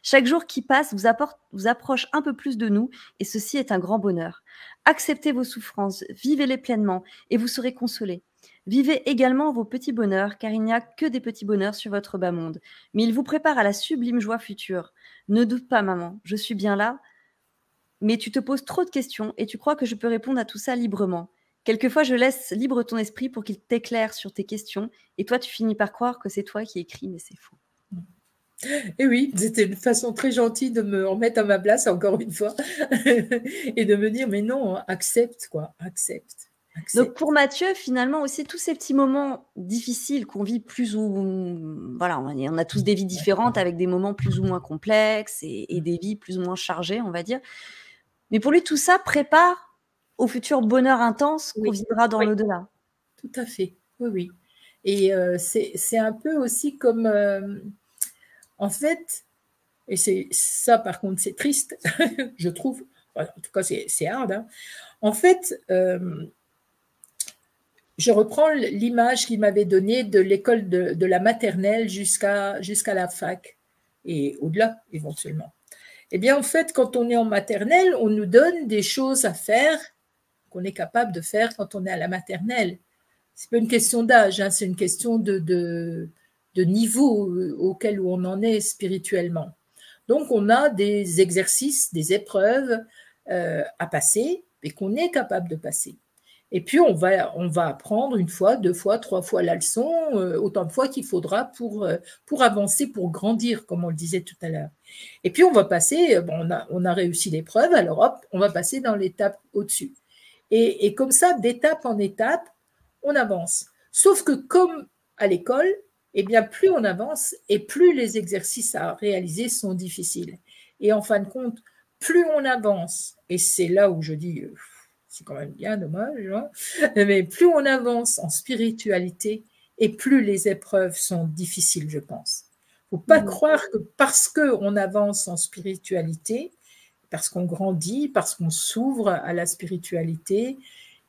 Chaque jour qui passe vous approche un peu plus de nous, et ceci est un grand bonheur. Acceptez vos souffrances, vivez-les pleinement, et vous serez consolés. Vivez également vos petits bonheurs, car il n'y a que des petits bonheurs sur votre bas monde. Mais il vous prépare à la sublime joie future. Ne doute pas, maman, je suis bien là, mais tu te poses trop de questions et tu crois que je peux répondre à tout ça librement. Quelquefois, je laisse libre ton esprit pour qu'il t'éclaire sur tes questions, et toi, tu finis par croire que c'est toi qui écris, mais c'est faux. Et oui, c'était une façon très gentille de me remettre à ma place, encore une fois, et de me dire, mais non, accepte, quoi, accepte. Donc pour Mathieu, finalement aussi, tous ces petits moments difficiles qu'on vit plus ou... Voilà, on a tous des vies différentes avec des moments plus ou moins complexes et des vies plus ou moins chargées, on va dire. Mais pour lui, tout ça prépare au futur bonheur intense qu'on Oui, vivra dans oui, l'au-delà. tout à fait, oui, oui. Et c'est un peu aussi comme, en fait, et c'est ça par contre c'est triste, je trouve, en tout cas c'est hard, hein. En fait, je reprends l'image qu'il m'avait donnée de l'école de la maternelle jusqu'à la fac et au-delà éventuellement. Eh bien, en fait, quand on est en maternelle, on nous donne des choses à faire qu'on est capable de faire quand on est à la maternelle. C'est pas une question d'âge, hein, c'est une question de niveau auquel on en est spirituellement. Donc, on a des exercices, des épreuves à passer et qu'on est capable de passer. Et puis, on va apprendre une fois, deux fois, trois fois la leçon, autant de fois qu'il faudra pour avancer, pour grandir, comme on le disait tout à l'heure. Et puis, on va passer, bon, on a réussi l'épreuve, alors hop, on va passer dans l'étape au-dessus. Et comme ça, d'étape en étape, on avance. Sauf que comme à l'école, eh bien, plus on avance et plus les exercices à réaliser sont difficiles. Et en fin de compte, plus on avance, et c'est là où je dis, c'est quand même bien dommage, hein, mais plus on avance en spiritualité et plus les épreuves sont difficiles, je pense. Il ne faut pas croire que parce qu'on avance en spiritualité, parce qu'on grandit, parce qu'on s'ouvre à la spiritualité,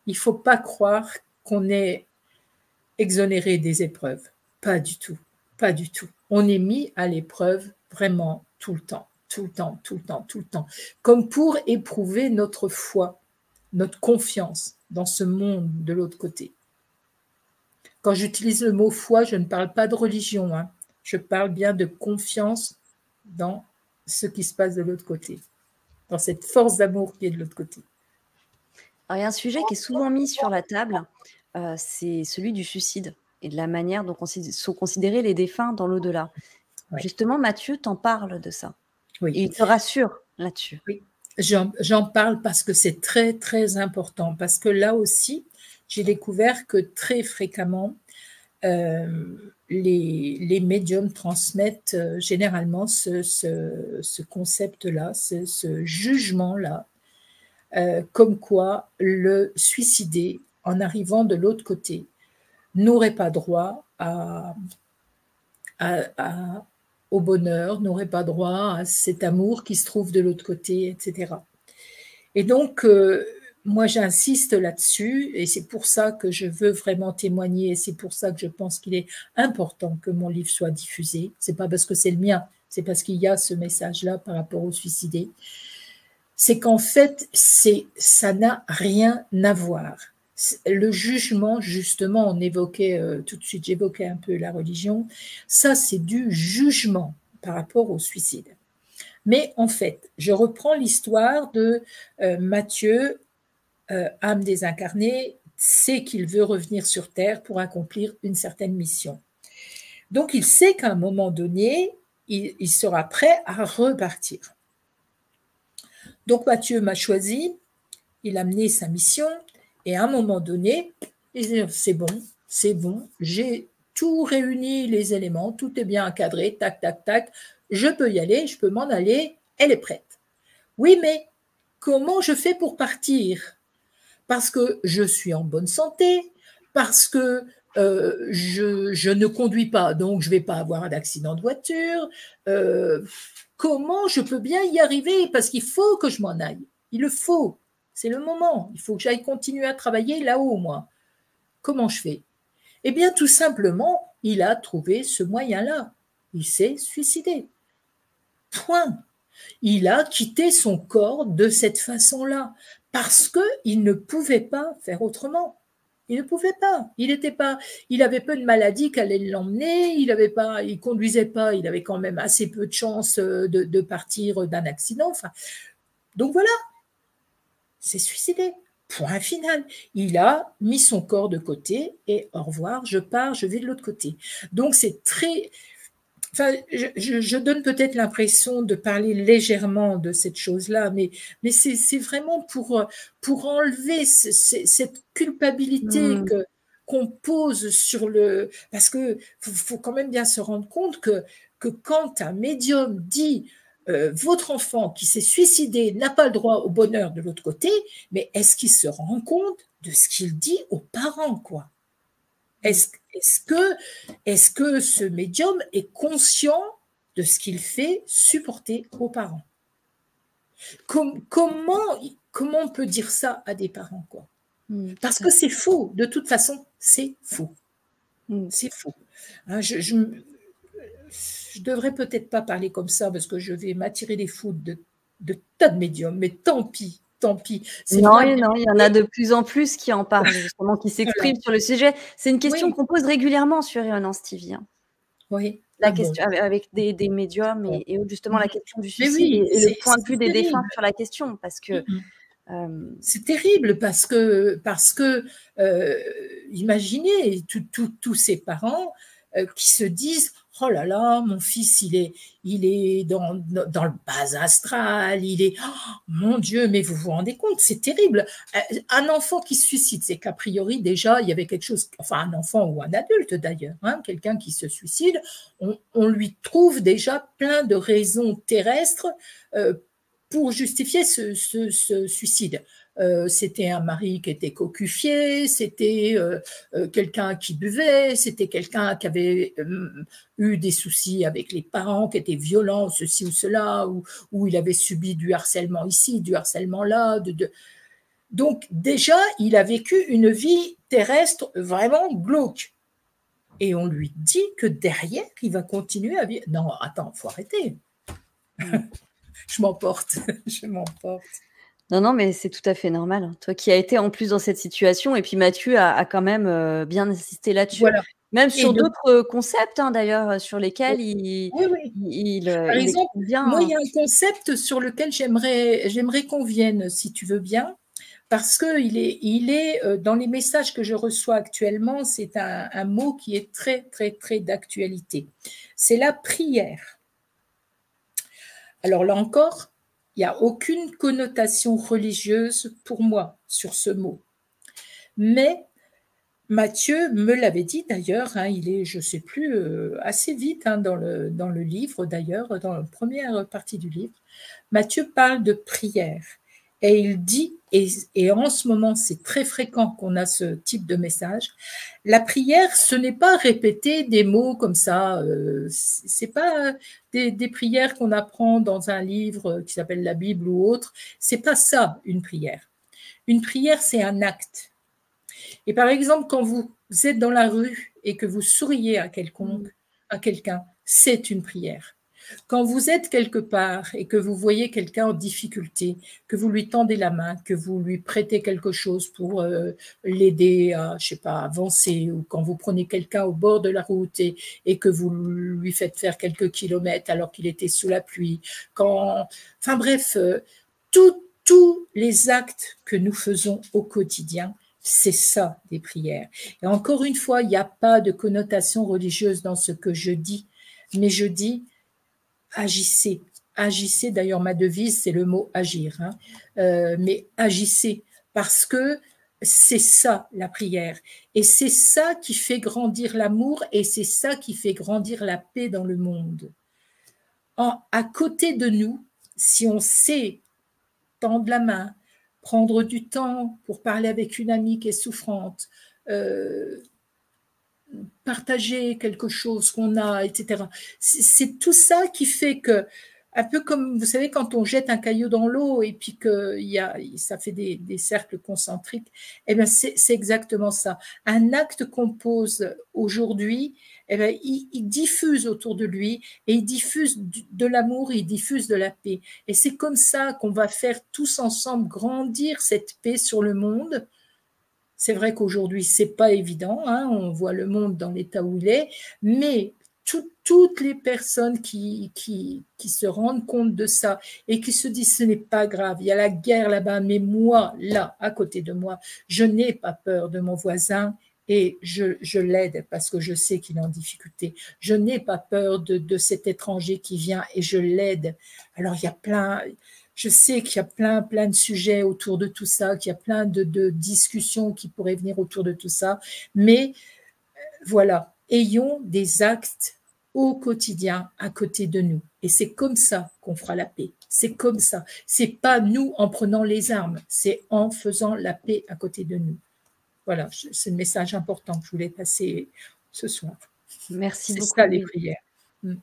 il ne faut pas croire qu'on est exonéré des épreuves. Pas du tout, pas du tout. On est mis à l'épreuve vraiment tout le temps, tout le temps, tout le temps, tout le temps, comme pour éprouver notre foi, notre confiance dans ce monde de l'autre côté. Quand j'utilise le mot foi, je ne parle pas de religion, hein. Je parle bien de confiance dans ce qui se passe de l'autre côté, dans cette force d'amour qui est de l'autre côté. Alors, il y a un sujet qui est souvent mis sur la table, c'est celui du suicide et de la manière dont sont considérés les défunts dans l'au-delà. Ouais. Justement, Mathieu t'en parle de ça. Oui. Et il te rassure là-dessus. Oui, j'en parle parce que c'est très, très important. Parce que là aussi, j'ai découvert que très fréquemment, les médiums transmettent généralement ce concept-là, ce jugement-là, comme quoi le suicidé, en arrivant de l'autre côté, n'aurait pas droit au bonheur, n'aurait pas droit à cet amour qui se trouve de l'autre côté, etc. Et donc, moi, j'insiste là-dessus, et c'est pour ça que je veux vraiment témoigner, et c'est pour ça que je pense qu'il est important que mon livre soit diffusé. C'est pas parce que c'est le mien, c'est parce qu'il y a ce message-là par rapport aux suicidés. C'est qu'en fait, ça n'a rien à voir. Le jugement, justement, on évoquait tout de suite, j'évoquais un peu la religion, ça c'est du jugement par rapport au suicide. Mais en fait, je reprends l'histoire de Matthieu, âme désincarnée, sait qu'il veut revenir sur Terre pour accomplir une certaine mission. Donc il sait qu'à un moment donné, il sera prêt à repartir. Donc Matthieu m'a choisi, il a mené sa mission, et à un moment donné, il dit c'est bon, j'ai tout réuni les éléments, tout est bien encadré, tac, tac, tac, je peux y aller, je peux m'en aller, elle est prête. Oui, mais comment je fais pour partir? Parce que je suis en bonne santé, parce que je ne conduis pas, donc je ne vais pas avoir d'accident de voiture. Comment je peux bien y arriver? Parce qu'il faut que je m'en aille. Il le faut. C'est le moment. Il faut que j'aille continuer à travailler là-haut, moi. Comment je fais? Eh bien, tout simplement, il a trouvé ce moyen-là. Il s'est suicidé. Point. Il a quitté son corps de cette façon-là parce qu'il ne pouvait pas faire autrement. Il ne pouvait pas. Il avait peu de maladies qui allaient l'emmener. Il conduisait pas. Il avait quand même assez peu de chances de partir d'un accident. Enfin, donc voilà, c'est suicidé. Point final. Il a mis son corps de côté et au revoir, je pars, je vais de l'autre côté. Donc c'est très... Enfin, je donne peut-être l'impression de parler légèrement de cette chose-là, mais c'est vraiment pour enlever cette culpabilité qu'on pose sur le... Parce que faut quand même bien se rendre compte que quand un médium dit votre enfant qui s'est suicidé n'a pas le droit au bonheur de l'autre côté, mais est-ce qu'il se rend compte de ce qu'il dit aux parents, quoi? Est-ce que ce médium est conscient de ce qu'il fait supporter aux parents? Comment on peut dire ça à des parents, quoi? Parce que c'est faux. De toute façon, c'est faux. C'est faux. Hein, je devrais peut-être pas parler comme ça parce que je vais m'attirer des foudres de tas de médiums, mais tant pis. Tant pis. Non, il y en a de plus en plus qui en parlent, justement, qui s'expriment voilà. Sur le sujet. C'est une question qu'on pose régulièrement sur Rayonnance TV. Oui. La question, avec des médiums et justement la question du suicide et le point de vue des défunts sur la question. Parce que c'est terrible parce que imaginez tous ces parents qui se disent oh là là, mon fils, il est dans le bas astral, mon Dieu, mais vous vous rendez compte, c'est terrible. Un enfant qui se suicide, c'est qu'a priori, déjà, il y avait quelque chose, enfin, un enfant ou un adulte d'ailleurs, hein, quelqu'un qui se suicide, on lui trouve déjà plein de raisons terrestres pour justifier ce suicide. C'était un mari qui était cocufié, c'était quelqu'un qui buvait, c'était quelqu'un qui avait eu des soucis avec les parents, qui étaient violents, ceci ou cela, ou il avait subi du harcèlement ici, du harcèlement là. Donc déjà, il a vécu une vie terrestre vraiment glauque. Et on lui dit que derrière, il va continuer à vivre. Non, attends, faut arrêter. Je m'emporte. Non, mais c'est tout à fait normal. Toi qui as été en plus dans cette situation, et puis Mathieu a quand même bien insisté là-dessus. Voilà. Même Et sur d'autres concepts, hein, d'ailleurs, sur lesquels oui, oui. Par il exemple, explique moi, il bien. y a un concept sur lequel j'aimerais qu'on vienne, si tu veux bien, parce que il est dans les messages que je reçois actuellement, c'est un mot qui est très, très, très d'actualité. C'est la prière. Alors là encore, il n'y a aucune connotation religieuse pour moi sur ce mot. Mais Matthieu me l'avait dit d'ailleurs, hein, il est, je ne sais plus, assez vite hein, dans le livre d'ailleurs, dans la première partie du livre. Matthieu parle de prière et il dit, et en ce moment c'est très fréquent qu'on a ce type de message, la prière ce n'est pas répéter des mots comme ça, c'est pas des prières qu'on apprend dans un livre qui s'appelle la Bible ou autre, c'est pas ça une prière. Une prière c'est un acte. Et par exemple, quand vous êtes dans la rue et que vous souriez à quelqu'un, c'est une prière. Quand vous êtes quelque part et que vous voyez quelqu'un en difficulté, que vous lui tendez la main, que vous lui prêtez quelque chose pour l'aider à, je sais pas, avancer, ou quand vous prenez quelqu'un au bord de la route et que vous lui faites faire quelques kilomètres alors qu'il était sous la pluie, enfin bref, tous les actes que nous faisons au quotidien, c'est ça des prières. Et encore une fois, il n'y a pas de connotation religieuse dans ce que je dis, mais je dis agissez. Agissez, d'ailleurs ma devise, c'est le mot agir, hein. Mais agissez, parce que c'est ça la prière. Et c'est ça qui fait grandir l'amour et c'est ça qui fait grandir la paix dans le monde. À côté de nous, si on sait tendre la main, prendre du temps pour parler avec une amie qui est souffrante, euh, partager quelque chose qu'on a, etc. C'est tout ça qui fait que, un peu comme, vous savez, quand on jette un caillou dans l'eau et puis que ça fait des cercles concentriques, eh bien, c'est exactement ça. Un acte qu'on pose aujourd'hui, eh bien, il diffuse autour de lui et il diffuse de l'amour, il diffuse de la paix. Et c'est comme ça qu'on va faire tous ensemble grandir cette paix sur le monde. C'est vrai qu'aujourd'hui, c'est pas évident, hein, on voit le monde dans l'état où il est, mais toutes les personnes qui se rendent compte de ça et qui se disent ce n'est pas grave, il y a la guerre là-bas, mais moi, là, à côté de moi, je n'ai pas peur de mon voisin et je l'aide parce que je sais qu'il est en difficulté. Je n'ai pas peur de cet étranger qui vient et je l'aide. Alors, il y a plein, je sais qu'il y a plein de sujets autour de tout ça, qu'il y a plein de discussions qui pourraient venir autour de tout ça, mais voilà, ayons des actes au quotidien à côté de nous. Et c'est comme ça qu'on fera la paix. C'est comme ça. C'est pas nous en prenant les armes, c'est en faisant la paix à côté de nous. Voilà, c'est le message important que je voulais passer ce soir. Merci C'est beaucoup, ça les Brigitte. prières.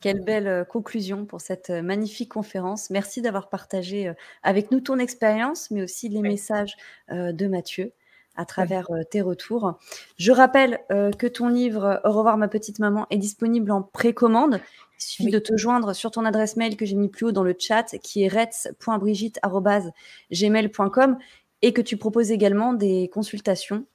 Quelle belle conclusion pour cette magnifique conférence. Merci d'avoir partagé avec nous ton expérience, mais aussi les Oui, messages de Matthieu à oui, travers tes retours. Je rappelle que ton livre Au revoir ma petite maman est disponible en précommande. Il suffit de oui. te joindre sur ton adresse mail que j'ai mis plus haut dans le chat, qui est rets.brigitte@gmail.com, et que tu proposes également des consultations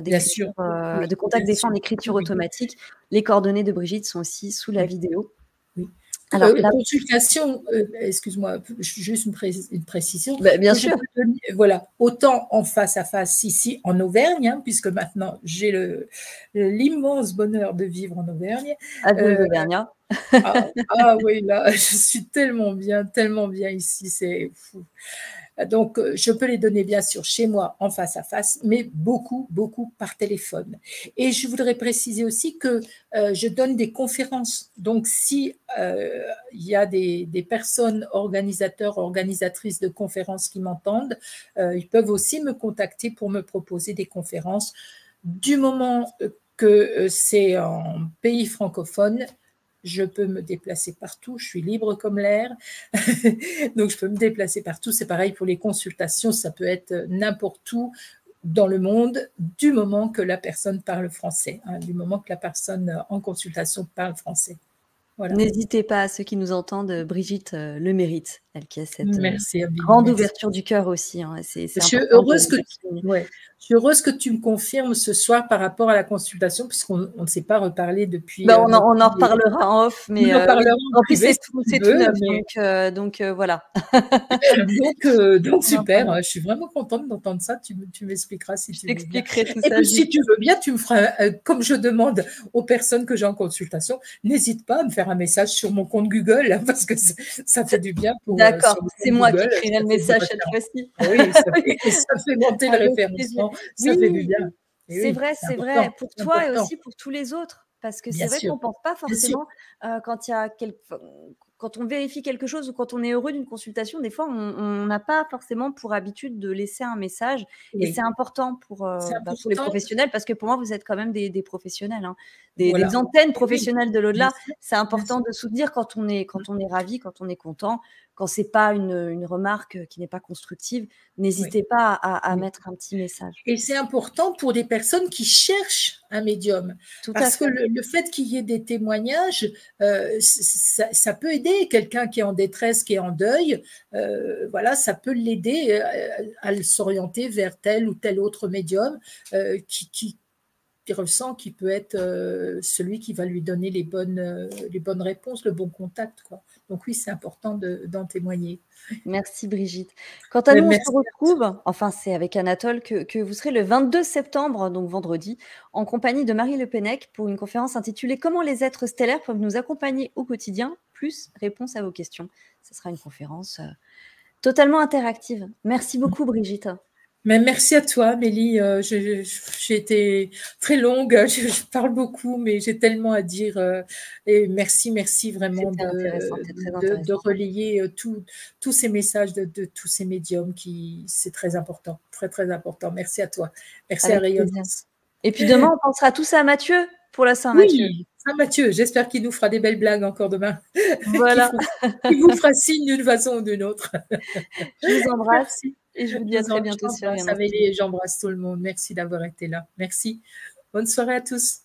Bien sûr. Oui, de contact bien des fins sûr. d'écriture Oui, automatique. Les coordonnées de Brigitte sont aussi sous la oui. vidéo. Oui. Alors là, Consultation, excuse-moi, juste une précision, bien que je sûr, peux donner, voilà, autant en face à face ici en Auvergne, hein, puisque maintenant j'ai l'immense bonheur de vivre en Auvergne. Admeuse Euh, Auvergnat. oui, là, je suis tellement bien ici, c'est fou. Donc, je peux les donner bien sûr chez moi en face à face, mais beaucoup par téléphone. Et je voudrais préciser aussi que je donne des conférences. Donc, si il y a des personnes organisateurs, organisatrices de conférences qui m'entendent, ils peuvent aussi me contacter pour me proposer des conférences. Du moment que c'est en pays francophone, je peux me déplacer partout, je suis libre comme l'air, donc je peux me déplacer partout. C'est pareil pour les consultations, ça peut être n'importe où dans le monde, du moment que la personne parle français, hein, du moment que la personne en consultation parle français. Voilà. N'hésitez pas, à ceux qui nous entendent, Brigitte le mérite. qui a cette Merci, Amélie, grande merci. ouverture du cœur aussi. Hein. C'est Je suis important heureuse de le souligner. ouais, je suis heureuse que tu me confirmes ce soir par rapport à la consultation, puisqu'on ne s'est pas reparlé depuis Ben, on en depuis. reparlera en off, mais On en parlera oui. en En plus, privé si tu c'est tout veux, neuf, mais donc voilà. donc On en super, parlera. je suis vraiment contente d'entendre ça. Tu m'expliqueras si Je tu veux bien. t'expliquerai tout Et ça, puis Gilles. si tu veux bien, tu me feras, comme je demande aux personnes que j'ai en consultation, n'hésite pas à me faire un message sur mon compte Google, hein, parce que ça fait du bien pour D'accord, sur le c'est compte moi qui Google, écrirai ça le fait du message cette référencement. fois-ci. Oui, ça fait monter le Avec plaisir. référencement, ça fait du Oui, bien. Et oui, c'est vrai, pour c'est toi et important. aussi pour tous les autres. Parce que c'est Bien vrai sûr, qu'on pense pas bien sûr. forcément, quand il y a quand on vérifie quelque chose ou quand on est heureux d'une consultation, des fois, on n'a pas forcément pour habitude de laisser un message et c'est Oui, important c'est pour les important. professionnels parce que pour moi, vous êtes quand même des professionnels, hein, des Voilà. antennes Et oui, professionnelles de bien l'au-delà. sûr, C'est bien important sûr. de soutenir quand on est ravi, quand on est content, quand c'est pas une remarque, qui n'est pas constructive, Oui, n'hésitez pas à oui. mettre un petit message. Et c'est important pour des personnes qui cherchent un médium, Tout à parce que fait. le fait qu'il y ait des témoignages, ça peut aider quelqu'un qui est en détresse, qui est en deuil, voilà, ça peut l'aider à s'orienter vers tel ou tel autre médium qui ressent qu'il peut être celui qui va lui donner les bonnes réponses, le bon contact, quoi. Donc oui, c'est important d'en témoigner. Merci Brigitte. Quant à Mais nous, on se merci à toi. retrouve, enfin c'est avec Anatole que vous serez le 22 septembre, donc vendredi, en compagnie de Marie Le Pennec pour une conférence intitulée «Comment les êtres stellaires peuvent nous accompagner au quotidien, plus réponse à vos questions». Ce sera une conférence totalement interactive. Merci beaucoup Brigitte. Mais merci à toi, Amélie. J'ai été très longue, je parle beaucoup, mais j'ai tellement à dire. Et merci vraiment C'était intéressant, c'était très de intéressant. relayer tous ces messages de tous ces médiums c'est très important, très important. Merci à toi. Merci à Avec plaisir. Rayonnance. Et puis demain, on pensera tous à Mathieu pour la Saint-Mathieu. Oui, Saint-Mathieu, j'espère qu'il nous fera des belles blagues encore demain, Voilà, qu'il vous fera signe d'une façon ou d'une autre. je vous embrasse Merci. et je vous dis à très bientôt sur J'embrasse Rien Amélie et j'embrasse tout le monde. Merci d'avoir été là. Merci. Bonne soirée à tous.